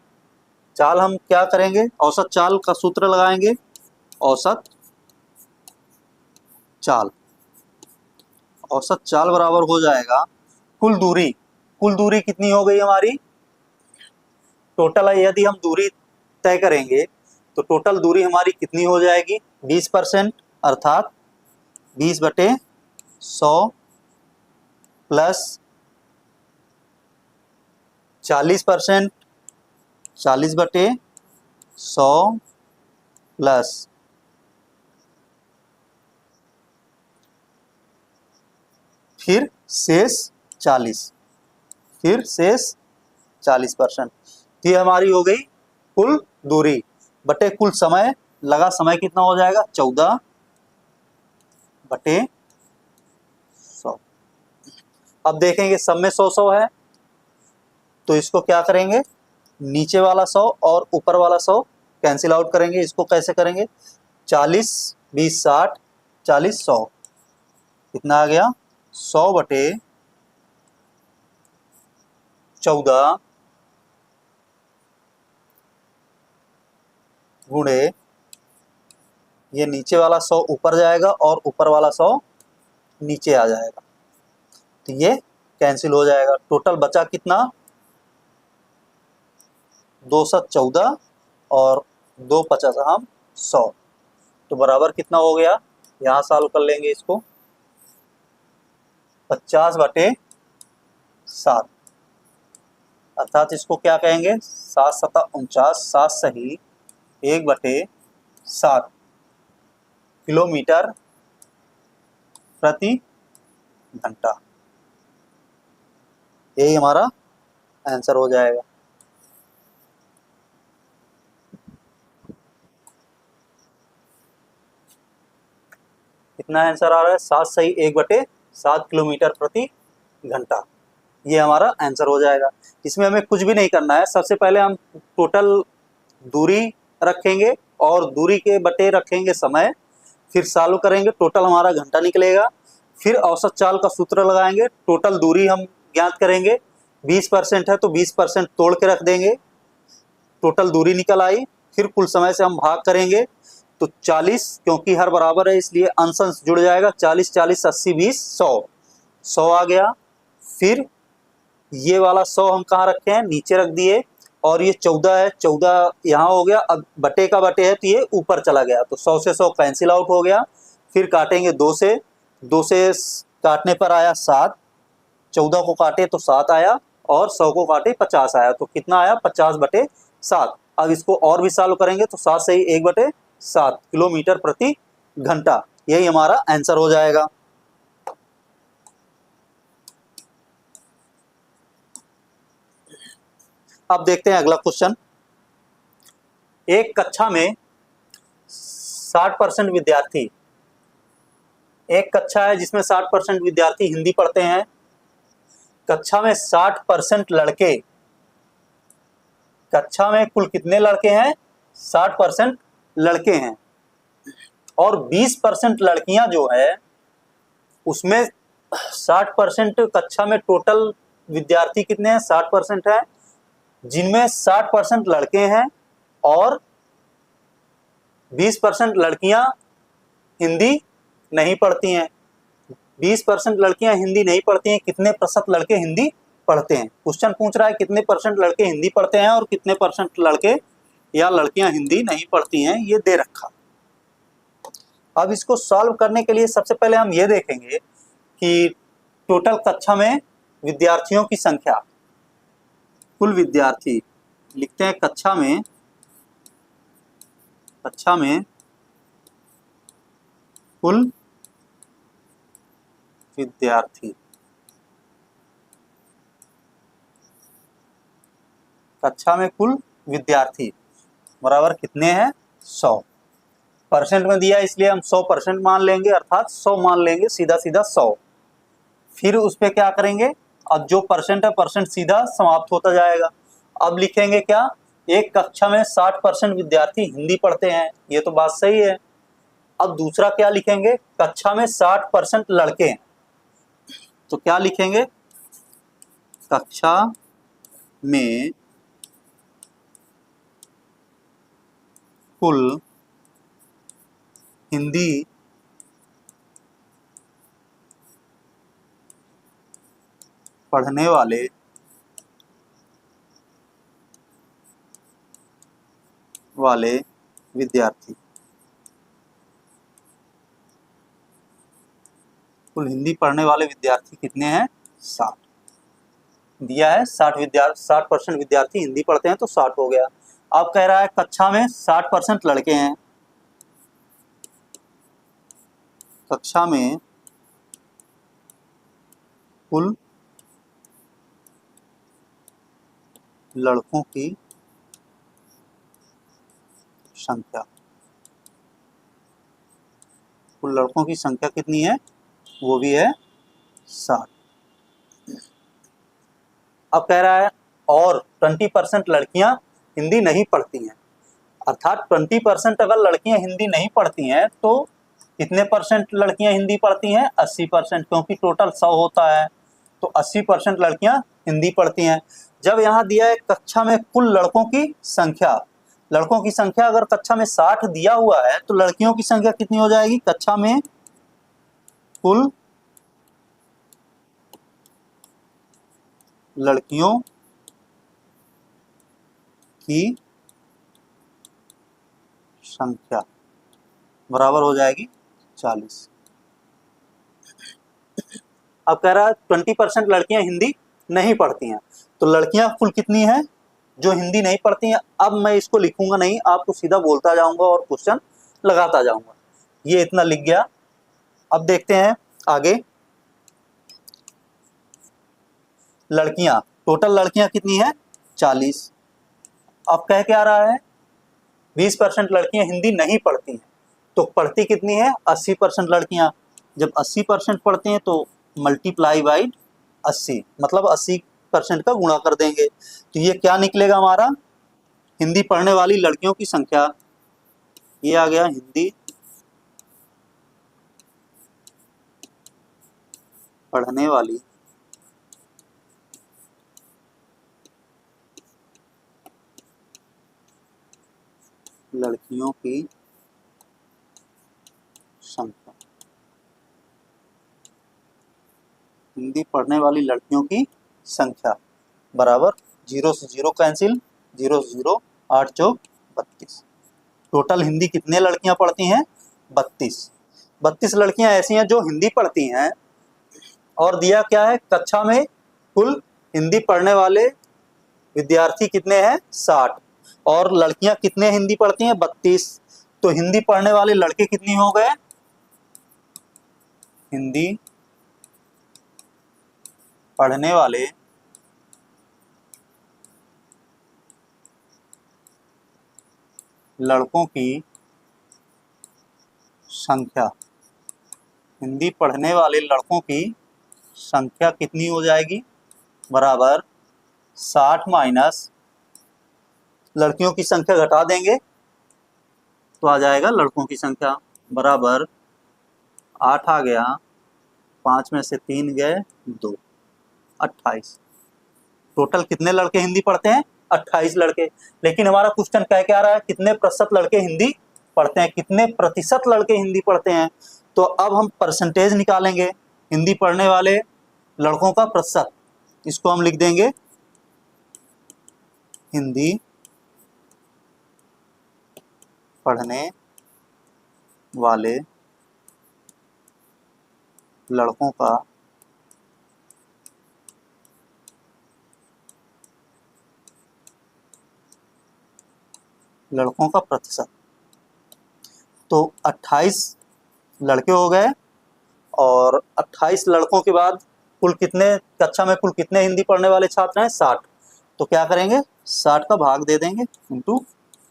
चाल हम क्या करेंगे, औसत चाल का सूत्र लगाएंगे, औसत चाल, औसत चाल बराबर हो जाएगा कुल दूरी। कुल दूरी कितनी हो गई हमारी, टोटल है, यदि हम दूरी तय करेंगे तो टोटल दूरी हमारी कितनी हो जाएगी, 20%, अर्थात 20/100 प्लस 40%, 40/100 प्लस फिर शेष 40, फिर शेष 40%। ये हमारी हो गई कुल दूरी बटे कुल समय लगा, समय कितना हो जाएगा, 14/100। अब देखेंगे सब में 100 है, तो इसको क्या करेंगे, नीचे वाला 100 और ऊपर वाला 100 कैंसिल आउट करेंगे। इसको कैसे करेंगे, 40 20 60 40 100 कितना आ गया, 100/14 गुणे, ये नीचे वाला 100 ऊपर जाएगा और ऊपर वाला 100 नीचे आ जाएगा, तो ये कैंसिल हो जाएगा। टोटल बचा कितना, 214 और 2×50 हम 100, तो बराबर कितना हो गया, यहाँ सॉल्व कर लेंगे इसको, 50/7, अर्थात इसको क्या कहेंगे, 7 7 49, 7 सही 1/7 किलोमीटर प्रति घंटा, यही हमारा आंसर हो जाएगा। कितना आंसर आ रहा है, 7 सही 1/7 किलोमीटर प्रति घंटा, ये हमारा आंसर हो जाएगा। इसमें हमें कुछ भी नहीं करना है, सबसे पहले हम टोटल दूरी रखेंगे और दूरी के बटे रखेंगे समय, फिर सॉल्व करेंगे, टोटल हमारा घंटा निकलेगा। फिर औसत चाल का सूत्र लगाएंगे, टोटल दूरी हम ज्ञात करेंगे, 20% है तो 20% तोड़ के रख देंगे, टोटल दूरी निकल आई। फिर कुल समय से हम भाग करेंगे तो 40, क्योंकि हर बराबर है इसलिए अंश अंश जुड़ जाएगा। 40 40 80 20 100, 100 आ गया। फिर ये वाला 100 हम कहाँ रखे हैं, नीचे रख दिए। और ये 14 है, 14 यहाँ हो गया। अब बटे का बटे है तो ये ऊपर चला गया, तो 100 से 100 कैंसिल आउट हो गया। फिर काटेंगे 2 से, 2 से काटने पर आया 7, 14 को काटे तो 7 आया, और 100 को काटे 50 आया। तो कितना आया, 50/7। अब इसको और भी सॉल्व करेंगे तो 7 से ही 1/7 किलोमीटर प्रति घंटा, यही हमारा आंसर हो जाएगा। अब देखते हैं अगला क्वेश्चन। एक कक्षा में 60% विद्यार्थी, एक कक्षा है जिसमें 60% विद्यार्थी हिंदी पढ़ते हैं। कक्षा में 60% लड़के, कक्षा में कुल कितने लड़के हैं, 60% लड़के हैं। और 20% लड़कियां जो है, उसमें 60% कक्षा में टोटल विद्यार्थी कितने हैं, 60% है, जिनमें 60% लड़के हैं और 20% लड़कियां हिंदी नहीं पढ़ती हैं। 20% लड़कियां हिंदी नहीं पढ़ती हैं, कितने प्रतिशत लड़के हिंदी पढ़ते हैं। क्वेश्चन पूछ रहा है कितने परसेंट लड़के हिंदी पढ़ते हैं और कितने परसेंट लड़के या लड़कियां हिंदी नहीं पढ़ती हैं, ये दे रखा। अब इसको सॉल्व करने के लिए सबसे पहले हम ये देखेंगे कि टोटल कक्षा में विद्यार्थियों की संख्या, कुल विद्यार्थी लिखते हैं, कक्षा में कुल विद्यार्थी, कक्षा में कुल विद्यार्थी बराबर कितने हैं, 100। परसेंट में दिया इसलिए हम 100% मान लेंगे, अर्थात 100 मान लेंगे, सीधा सीधा 100। फिर उस पर क्या करेंगे, अब जो परसेंट है परसेंट सीधा समाप्त होता जाएगा। अब लिखेंगे क्या, एक कक्षा में 60% विद्यार्थी हिंदी पढ़ते हैं, ये तो बात सही है। अब दूसरा क्या लिखेंगे, कक्षा में 60% लड़के हैं, तो क्या लिखेंगे, कक्षा में कुल हिंदी पढ़ने वाले विद्यार्थी, कुल हिंदी पढ़ने वाले विद्यार्थी कितने हैं, 60 दिया है। 60% विद्यार्थी हिंदी पढ़ते हैं तो 60 हो गया। अब कह रहा है कक्षा में 60% लड़के हैं, कक्षा में कुल लड़कों की संख्या, कुल लड़कों की संख्या कितनी है, वो भी है 60। अब कह रहा है और 20% लड़कियां हिंदी नहीं पढ़ती हैं, अर्थात 20% अगर लड़कियां हिंदी नहीं पढ़ती हैं तो कितने परसेंट लड़कियां हिंदी पढ़ती हैं, 80%, क्योंकि टोटल 100 होता है तो 80% लड़कियां हिंदी पढ़ती हैं। जब यहाँ दिया है कक्षा में कुल लड़कों की संख्या, लड़कों की संख्या अगर कक्षा में 60 दिया हुआ है तो लड़कियों की संख्या कितनी हो जाएगी, कक्षा में कुल लड़कियों की संख्या बराबर हो जाएगी 40। अब कह रहा है 20% लड़कियां हिंदी नहीं पढ़ती हैं, तो लड़कियां कुल कितनी हैं जो हिंदी नहीं पढ़ती हैं। अब मैं इसको लिखूंगा नहीं, आपको सीधा बोलता जाऊंगा और क्वेश्चन लगाता जाऊंगा। ये इतना लिख गया। अब देखते हैं आगे, लड़कियां, टोटल लड़कियां कितनी हैं, 40। अब कह क्या रहा है, 20% लड़कियां हिंदी नहीं पढ़ती हैं, तो पढ़ती कितनी है, 80% लड़कियां। जब 80% पढ़ती हैं तो मल्टीप्लाई बाई 80, मतलब 80% का गुणा कर देंगे, तो ये क्या निकलेगा हमारा, हिंदी पढ़ने वाली लड़कियों की संख्या, ये आ गया हिंदी पढ़ने वाली लड़कियों की संख्या, हिंदी पढ़ने वाली लड़कियों की संख्या बराबर 0 से 0 कैंसिल, 0 से 0, 8 चौक 32। टोटल हिंदी कितने लड़कियां पढ़ती हैं? 32। 32 लड़कियां ऐसी हैं जो हिंदी पढ़ती हैं। और दिया क्या है? कक्षा में कुल हिंदी पढ़ने वाले विद्यार्थी कितने हैं? 60। और लड़कियां कितने हिंदी पढ़ती हैं? 32। तो हिंदी पढ़ने वाले लड़के कितनी हो गए? हिंदी पढ़ने वाले लड़कों की संख्या, हिंदी पढ़ने वाले लड़कों की संख्या कितनी हो जाएगी? बराबर 60 माइनस लड़कियों की संख्या घटा देंगे तो आ जाएगा लड़कों की संख्या बराबर 8 आ गया, 5 में से 3 गए 2, 28। टोटल कितने लड़के हिंदी पढ़ते हैं? 28 लड़के। लेकिन हमारा क्वेश्चन कह के आ रहा है कितने प्रतिशत लड़के हिंदी पढ़ते हैं, कितने प्रतिशत लड़के हिंदी पढ़ते हैं। तो अब हम परसेंटेज निकालेंगे हिंदी पढ़ने वाले लड़कों का प्रतिशत। इसको हम लिख देंगे हिंदी पढ़ने वाले लड़कों का प्रतिशत। तो 28 लड़के हो गए और 28 लड़कों के बाद कुल कितने, कक्षा में कुल कितने हिंदी पढ़ने वाले छात्र हैं? 60। तो क्या करेंगे? 60 का भाग दे देंगे इंटू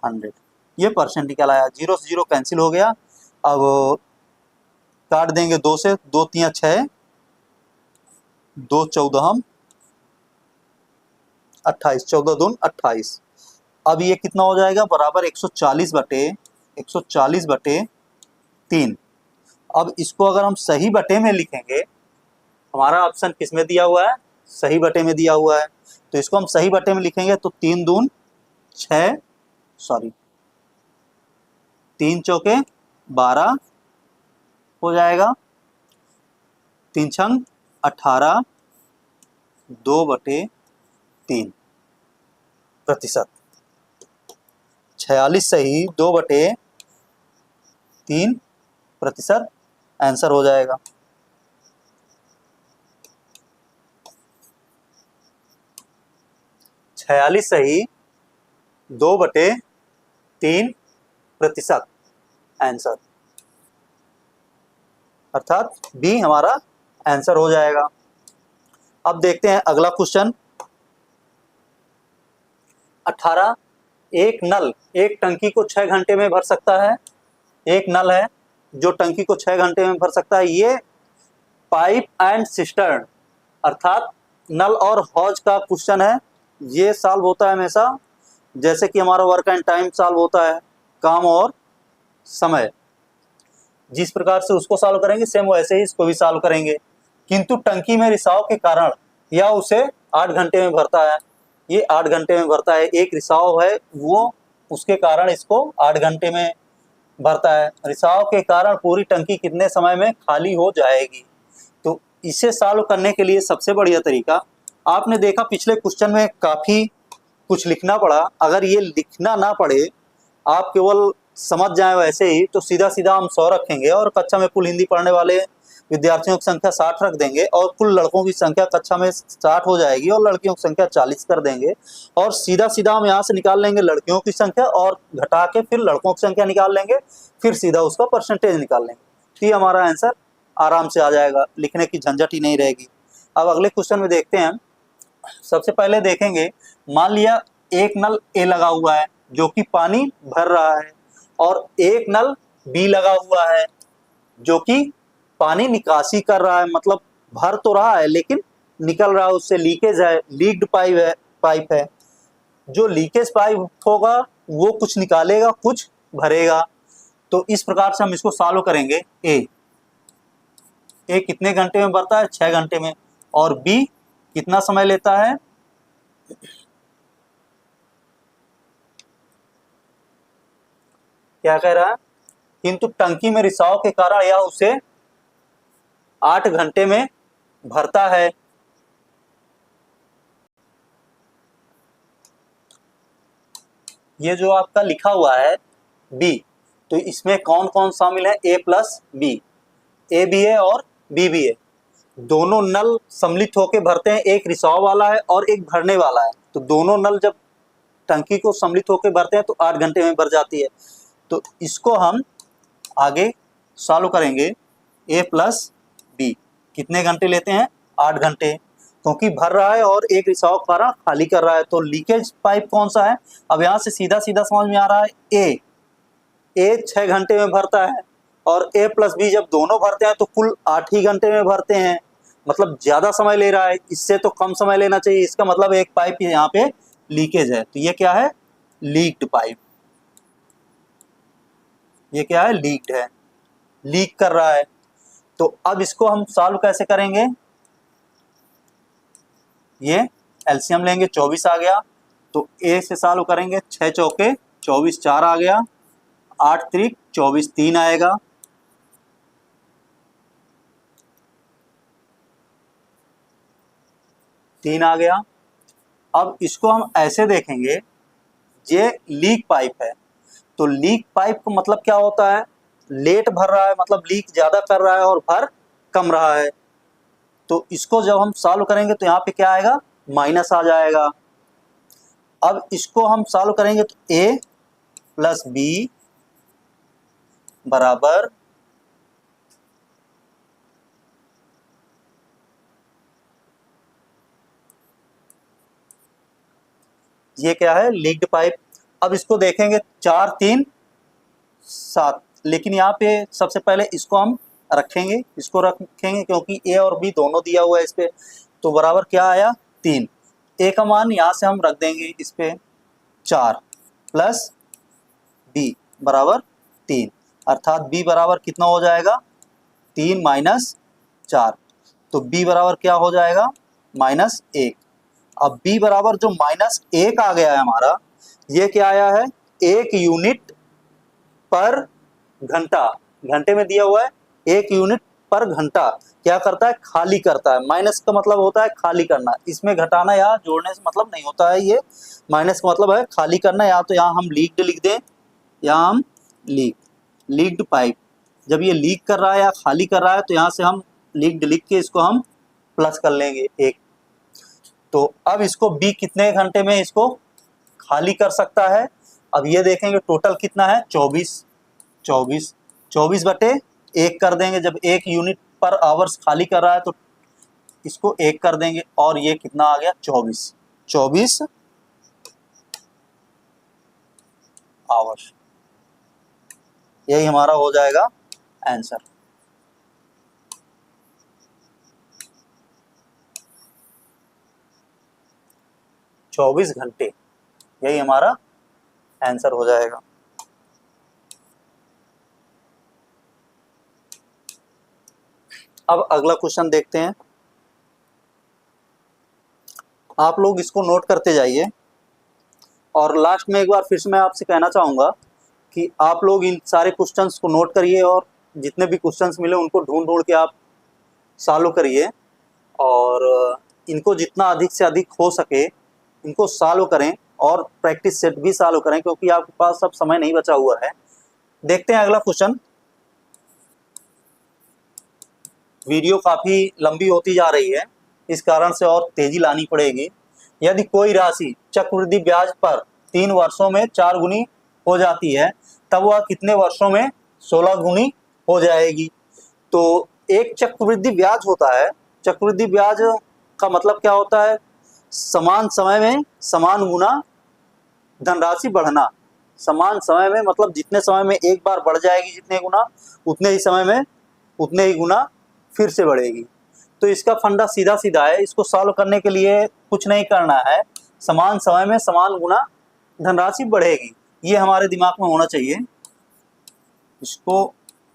100। ये परसेंट निकल आया। 0 से 0 कैंसिल हो गया। अब काट देंगे 2 से, 2 3 6, 2 14 28, 14 दून 28। अब ये कितना हो जाएगा? बराबर 140 बटे 3। अब इसको अगर हम सही बटे में लिखेंगे, हमारा ऑप्शन किस में दिया हुआ है? सही बटे में दिया हुआ है। तो इसको हम सही बटे में लिखेंगे तो 3 दून 6, 3 चौके 12 हो जाएगा, 3 छंग 18, 2 बटे 3 प्रतिशत। 46 सही, 2 बटे 3 प्रतिशत आंसर हो जाएगा। छियालीस सही, 2 बटे 3 प्रतिशत आंसर, अर्थात बी हमारा आंसर हो जाएगा। अब देखते हैं अगला क्वेश्चन। 18, एक नल एक टंकी को 6 घंटे में भर सकता है। एक नल है जो टंकी को 6 घंटे में भर सकता है। ये पाइप एंड सिस्टर्न अर्थात नल और हौज का क्वेश्चन है। ये सॉल्व होता है हमेशा जैसे कि हमारा वर्क एंड टाइम सॉल्व होता है, काम और समय। जिस प्रकार से उसको सॉल्व करेंगे सेम वैसे ही इसको भी सॉल्व करेंगे। किंतु टंकी में रिसाव के कारण या उसे 8 घंटे में भरता है। ये 8 घंटे में भरता है। एक रिसाव है वो उसके कारण इसको 8 घंटे में भरता है। रिसाव के कारण पूरी टंकी कितने समय में खाली हो जाएगी। तो इसे सॉल्व करने के लिए सबसे बढ़िया तरीका, आपने देखा पिछले क्वेश्चन में काफी कुछ लिखना पड़ा। अगर ये लिखना ना पड़े, आप केवल समझ जाएं वैसे ही, तो सीधा सीधा हम 100 रखेंगे और कक्षा में कुल हिंदी पढ़ने वाले विद्यार्थियों की संख्या 60 रख देंगे और कुल लड़कों की संख्या कक्षा में 60 हो जाएगी और लड़कियों की संख्या 40 कर देंगे। और सीधा सीधा हम यहाँ से निकाल लेंगे लड़कियों की संख्या और घटा के फिर लड़कों की संख्या निकाल लेंगे, फिर सीधा उसका परसेंटेज निकाल लेंगे। तो ये हमारा आंसर आराम से आ जाएगा, लिखने की झंझट ही नहीं रहेगी। अब अगले क्वेश्चन में देखते हैं। सबसे पहले देखेंगे, मान लिया एक नल ए लगा हुआ है जो कि पानी भर रहा है और एक नल बी लगा हुआ है जो कि पानी निकासी कर रहा है, मतलब भर तो रहा है लेकिन निकल रहा है, उससे लीकेज है, लीक्ड पाइप है। जो लीकेज पाइप होगा वो कुछ निकालेगा कुछ भरेगा। तो इस प्रकार से हम इसको सॉल्व करेंगे। ए कितने घंटे में भरता है? 6 घंटे में। और बी कितना समय लेता है? क्या कह रहा है, किंतु टंकी में रिसाव के कारण यह उसे 8 घंटे में भरता है। ये जो आपका लिखा हुआ है बी, तो इसमें कौन कौन शामिल है, ए प्लस बी, ए भी है और बी भी है। दोनों नल सम्मिलित होकर भरते हैं, एक रिसाव वाला है और एक भरने वाला है। तो दोनों नल जब टंकी को सम्मिलित होकर भरते हैं तो 8 घंटे में भर जाती है। तो इसको हम आगे सॉल्व करेंगे, ए प्लस बी कितने घंटे लेते हैं, 8 घंटे, क्योंकि भर रहा है और एक रिसाव के कारण खाली कर रहा है। तो लीकेज पाइप कौन सा है, अब यहाँ से सीधा सीधा समझ में आ रहा है, ए 6 घंटे में भरता है और ए प्लस बी जब दोनों भरते हैं तो कुल 8 ही घंटे में भरते हैं, मतलब ज्यादा समय ले रहा है, इससे तो कम समय लेना चाहिए। इसका मतलब एक पाइप यहाँ पे लीकेज है। तो ये क्या है, लीक्ड पाइप, ये क्या है, लीक्ड है, लीक कर रहा है। तो अब इसको हम सॉल्व कैसे करेंगे, ये एलसीएम लेंगे, 24 आ गया, तो ए से सॉल्व करेंगे, 6 चौके 24, 4 आ गया, 8 त्रिक 24, 3 आएगा, तीन आ गया। अब इसको हम ऐसे देखेंगे, ये लीक पाइप है, तो लीक पाइप का मतलब क्या होता है, लेट भर रहा है, मतलब लीक ज्यादा कर रहा है और भर कम रहा है। तो इसको जब हम सॉल्व करेंगे तो यहाँ पे क्या आएगा, माइनस आ जाएगा। अब इसको हम सॉल्व करेंगे तो ए प्लस बी बराबर ये क्या है, लीक्ड पाइप। अब इसको देखेंगे 4 3 7, लेकिन यहाँ पे सबसे पहले इसको हम रखेंगे, इसको रखेंगे क्योंकि ए और बी दोनों दिया हुआ है इस पे। तो बराबर क्या आया, 3, ए का मान यहाँ से हम रख देंगे इस पे 4 प्लस बी बराबर 3, अर्थात बी बराबर कितना हो जाएगा, 3 माइनस 4, तो बी बराबर क्या हो जाएगा, -1। अब बी बराबर जो -1 आ गया है हमारा, ये क्या आया है, 1 यूनिट पर घंटा, घंटे में दिया हुआ है 1 यूनिट पर घंटा, क्या करता है, खाली करता है। माइनस का मतलब होता है खाली करना, इसमें घटाना या जोड़ने से मतलब नहीं होता है, ये माइनस का मतलब है खाली करना। या तो यहाँ हम लीक्ड लिख दें, यहाँ हम लीक्ड पाइप, जब ये लीक कर रहा है या खाली कर रहा है तो यहाँ से हम लीक्ड लिख के इसको हम प्लस कर लेंगे 1। तो अब इसको बी कितने घंटे में इसको खाली कर सकता है, अब ये देखेंगे टोटल कितना है, 24 24 24 बटे 1 कर देंगे, जब 1 यूनिट पर आवर्स खाली कर रहा है तो इसको 1 कर देंगे, और ये कितना आ गया, 24 आवर्स। यही हमारा हो जाएगा आंसर। चौबीस घंटे, यही हमारा आंसर हो जाएगा। अब अगला क्वेश्चन देखते हैं, आप लोग इसको नोट करते जाइए। और लास्ट में एक बार फिर से मैं आपसे कहना चाहूँगा कि आप लोग इन सारे क्वेश्चंस को नोट करिए और जितने भी क्वेश्चंस मिले उनको ढूंढ ढूंढ के आप सॉल्व करिए, और इनको जितना अधिक से अधिक हो सके इनको सॉल्व करें, और प्रैक्टिस सेट भी सॉल्व करें, क्योंकि आपके पास अब समय नहीं बचा हुआ है। देखते हैं अगला क्वेश्चन। वीडियो काफ़ी लंबी होती जा रही है, इस कारण से और तेजी लानी पड़ेगी। यदि कोई राशि चक्रवृद्धि ब्याज पर 3 वर्षों में 4 गुनी हो जाती है, तब वह कितने वर्षों में 16 गुनी हो जाएगी। तो एक चक्रवृद्धि ब्याज होता है, चक्रवृद्धि ब्याज का मतलब क्या होता है, समान समय में समान गुना धनराशि बढ़ना। समान समय में मतलब जितने समय में एक बार बढ़ जाएगी जितने गुना, उतने ही समय में उतने ही गुना फिर से बढ़ेगी। तो इसका फंडा सीधा सीधा है, इसको सॉल्व करने के लिए कुछ नहीं करना है, समान समय में समान गुना धनराशि बढ़ेगी, ये हमारे दिमाग में होना चाहिए। इसको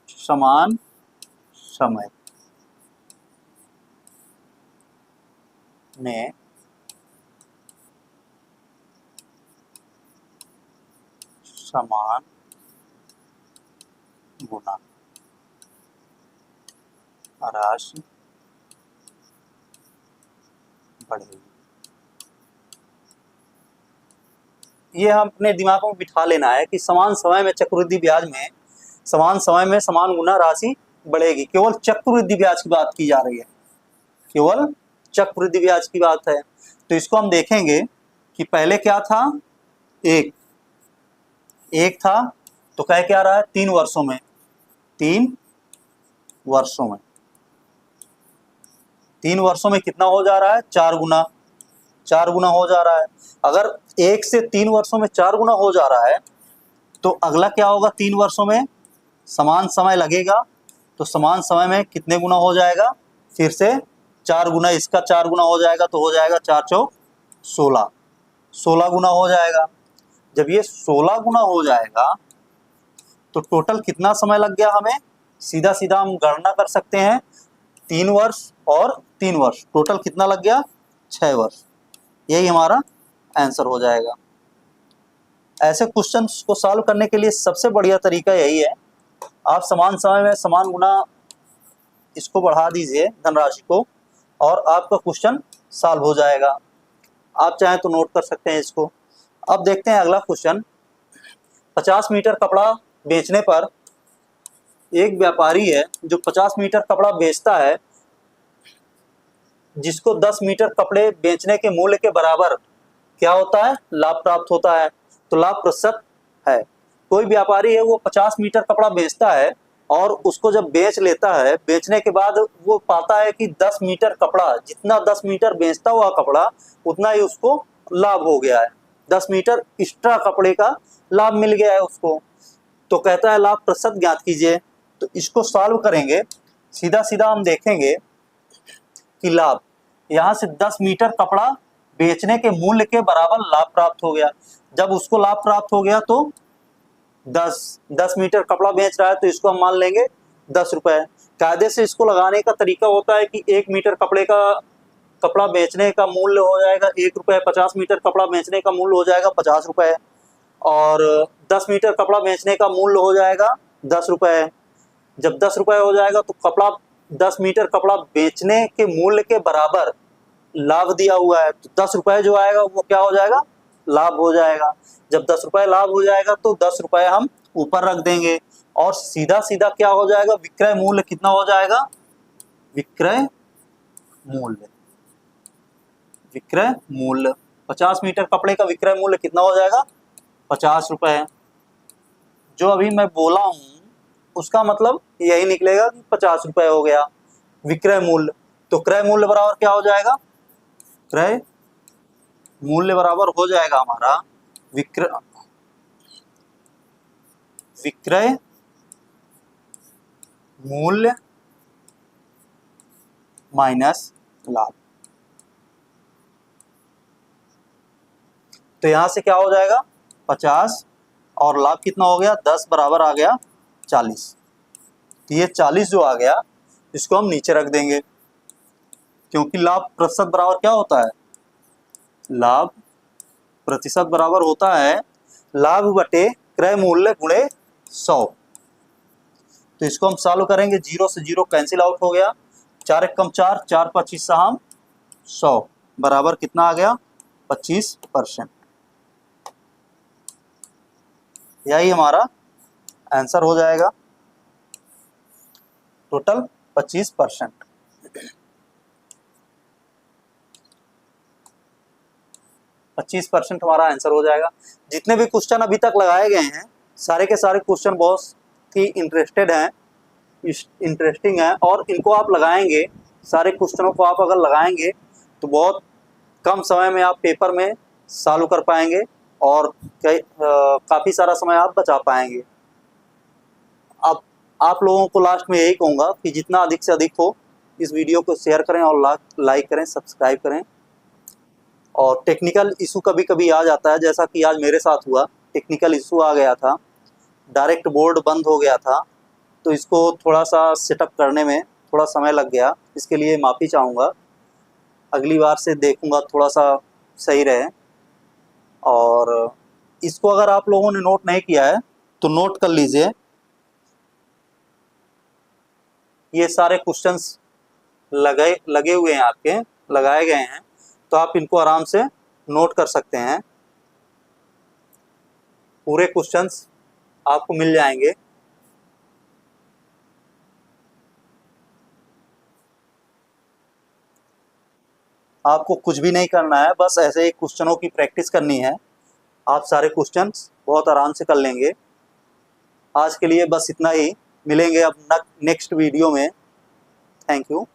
समान समय में समान गुना राशि बढ़ेगी। ये हम अपने दिमाग में बिठा लेना है कि समान समय में चक्रवृद्धि ब्याज में समान समय में समान गुना राशि बढ़ेगी। केवल चक्रवृद्धि ब्याज की बात की जा रही है, केवल चक्रवृद्धि ब्याज की बात है। तो इसको हम देखेंगे कि पहले क्या था, एक था, तो कह क्या रहा है 3 वर्षों में, 3 वर्षों में, 3 वर्षों में कितना हो जा रहा है, 4 गुना, 4 गुना हो जा रहा है। अगर 1 से 3 वर्षों में 4 गुना हो जा रहा है तो अगला क्या होगा, 3 वर्षों में समान समय लगेगा, तो समान समय में कितने गुना हो जाएगा, फिर से 4 गुना, इसका 4 गुना हो जाएगा तो हो जाएगा 4 चौक 16, 16 गुना हो जाएगा। जब ये 16 गुना हो जाएगा तो टोटल कितना समय लग गया हमें, सीधा सीधा हम गणना कर सकते हैं, 3 वर्ष और 3 वर्ष, टोटल कितना लग गया, 6 वर्ष। यही हमारा आंसर हो जाएगा। ऐसे क्वेश्चंस को सॉल्व करने के लिए सबसे बढ़िया तरीका यही है, आप समान समय में समान गुना इसको बढ़ा दीजिए धनराशि को और आपका क्वेश्चन सॉल्व हो जाएगा। आप चाहें तो नोट कर सकते हैं इसको। अब देखते हैं अगला क्वेश्चन। 50 मीटर कपड़ा बेचने पर एक व्यापारी है जो 50 मीटर कपड़ा बेचता है, जिसको 10 मीटर कपड़े बेचने के मूल्य के बराबर क्या होता है, लाभ प्राप्त होता है। तो लाभ प्रतिशत है। कोई व्यापारी है वो 50 मीटर कपड़ा बेचता है और उसको जब बेच लेता है, बेचने के बाद वो पाता है कि 10 मीटर कपड़ा, जितना 10 मीटर बेचता हुआ कपड़ा उतना ही उसको लाभ हो गया है, 10 मीटर एक्स्ट्रा कपड़े का लाभ मिल गया है उसको। तो कहता है लाभ प्रतिशत ज्ञात कीजिए। तो इसको सॉल्व करेंगे, सीधा सीधा हम देखेंगे कि लाभ, यहाँ से 10 मीटर कपड़ा बेचने के मूल्य के बराबर लाभ प्राप्त हो गया। जब उसको लाभ प्राप्त हो गया तो 10 मीटर कपड़ा बेच रहा है तो इसको हम मान लेंगे 10 रुपए। कायदे से इसको लगाने का तरीका होता है कि 1 मीटर कपड़ा बेचने का मूल्य हो जाएगा 1 रुपए, 50 मीटर कपड़ा बेचने का मूल्य हो जाएगा 50 रुपए और 10 मीटर कपड़ा बेचने का मूल्य हो जाएगा 10 रुपए। जब 10 रुपए हो जाएगा तो कपड़ा 10 मीटर कपड़ा बेचने के मूल्य के बराबर लाभ दिया हुआ है, तो 10 रुपए जो आएगा वो क्या हो जाएगा, लाभ हो जाएगा। जब 10 रुपए लाभ हो जाएगा तो 10 रुपए हम ऊपर रख देंगे और सीधा सीधा क्या हो जाएगा, विक्रय मूल्य कितना हो जाएगा, विक्रय मूल्य 50 मीटर कपड़े का विक्रय मूल्य कितना हो जाएगा, 50 रुपए। जो अभी मैं बोला हूं उसका मतलब यही निकलेगा कि 50 रुपए हो गया विक्रय मूल्य। तो क्रय मूल्य बराबर क्या हो जाएगा, क्रय मूल्य बराबर हो जाएगा हमारा विक्रय मूल्य माइनस लाभ। तो यहां से क्या हो जाएगा 50 और लाभ कितना हो गया 10 बराबर आ गया 40। तो ये 40 जो आ गया इसको हम नीचे रख देंगे, क्योंकि लाभ प्रतिशत बराबर क्या होता है, लाभ प्रतिशत बराबर होता है लाभ बटे क्रय मूल्य गुणे 100। तो इसको हम सॉल्व करेंगे, 0 से 0 कैंसिल आउट हो गया, 4 एकम 4, 4 25 हम 100 बराबर कितना आ गया 25%। यही हमारा आंसर हो जाएगा, टोटल 25%। हमारा आंसर हो जाएगा। जितने भी क्वेश्चन अभी तक लगाए गए हैं सारे के सारे क्वेश्चन बहुत ही इंटरेस्टिंग है और इनको आप लगाएंगे, सारे क्वेश्चनों को आप अगर लगाएंगे तो बहुत कम समय में आप पेपर में सॉल्व कर पाएंगे और काफ़ी सारा समय आप बचा पाएंगे। अब आप लोगों को लास्ट में यही कहूँगा कि जितना अधिक से अधिक हो इस वीडियो को शेयर करें और लाइक करें, सब्सक्राइब करें। और टेक्निकल इशू कभी कभी आ जाता है, जैसा कि आज मेरे साथ हुआ, टेक्निकल इशू आ गया था, डायरेक्ट बोर्ड बंद हो गया था, तो इसको थोड़ा सा सेटअप करने में थोड़ा समय लग गया, इसके लिए माफ़ी चाहूँगा। अगली बार से देखूँगा थोड़ा सा सही रहे। और इसको अगर आप लोगों ने नोट नहीं किया है तो नोट कर लीजिए, ये सारे क्वेश्चंस लगे हुए हैं, आपके लगाए गए हैं, तो आप इनको आराम से नोट कर सकते हैं। पूरे क्वेश्चंस आपको मिल जाएंगे। आपको कुछ भी नहीं करना है, बस ऐसे ही क्वेश्चनों की प्रैक्टिस करनी है। आप सारे क्वेश्चंस बहुत आराम से कर लेंगे। आज के लिए बस इतना ही, मिलेंगे अब नेक्स्ट वीडियो में। Thank you.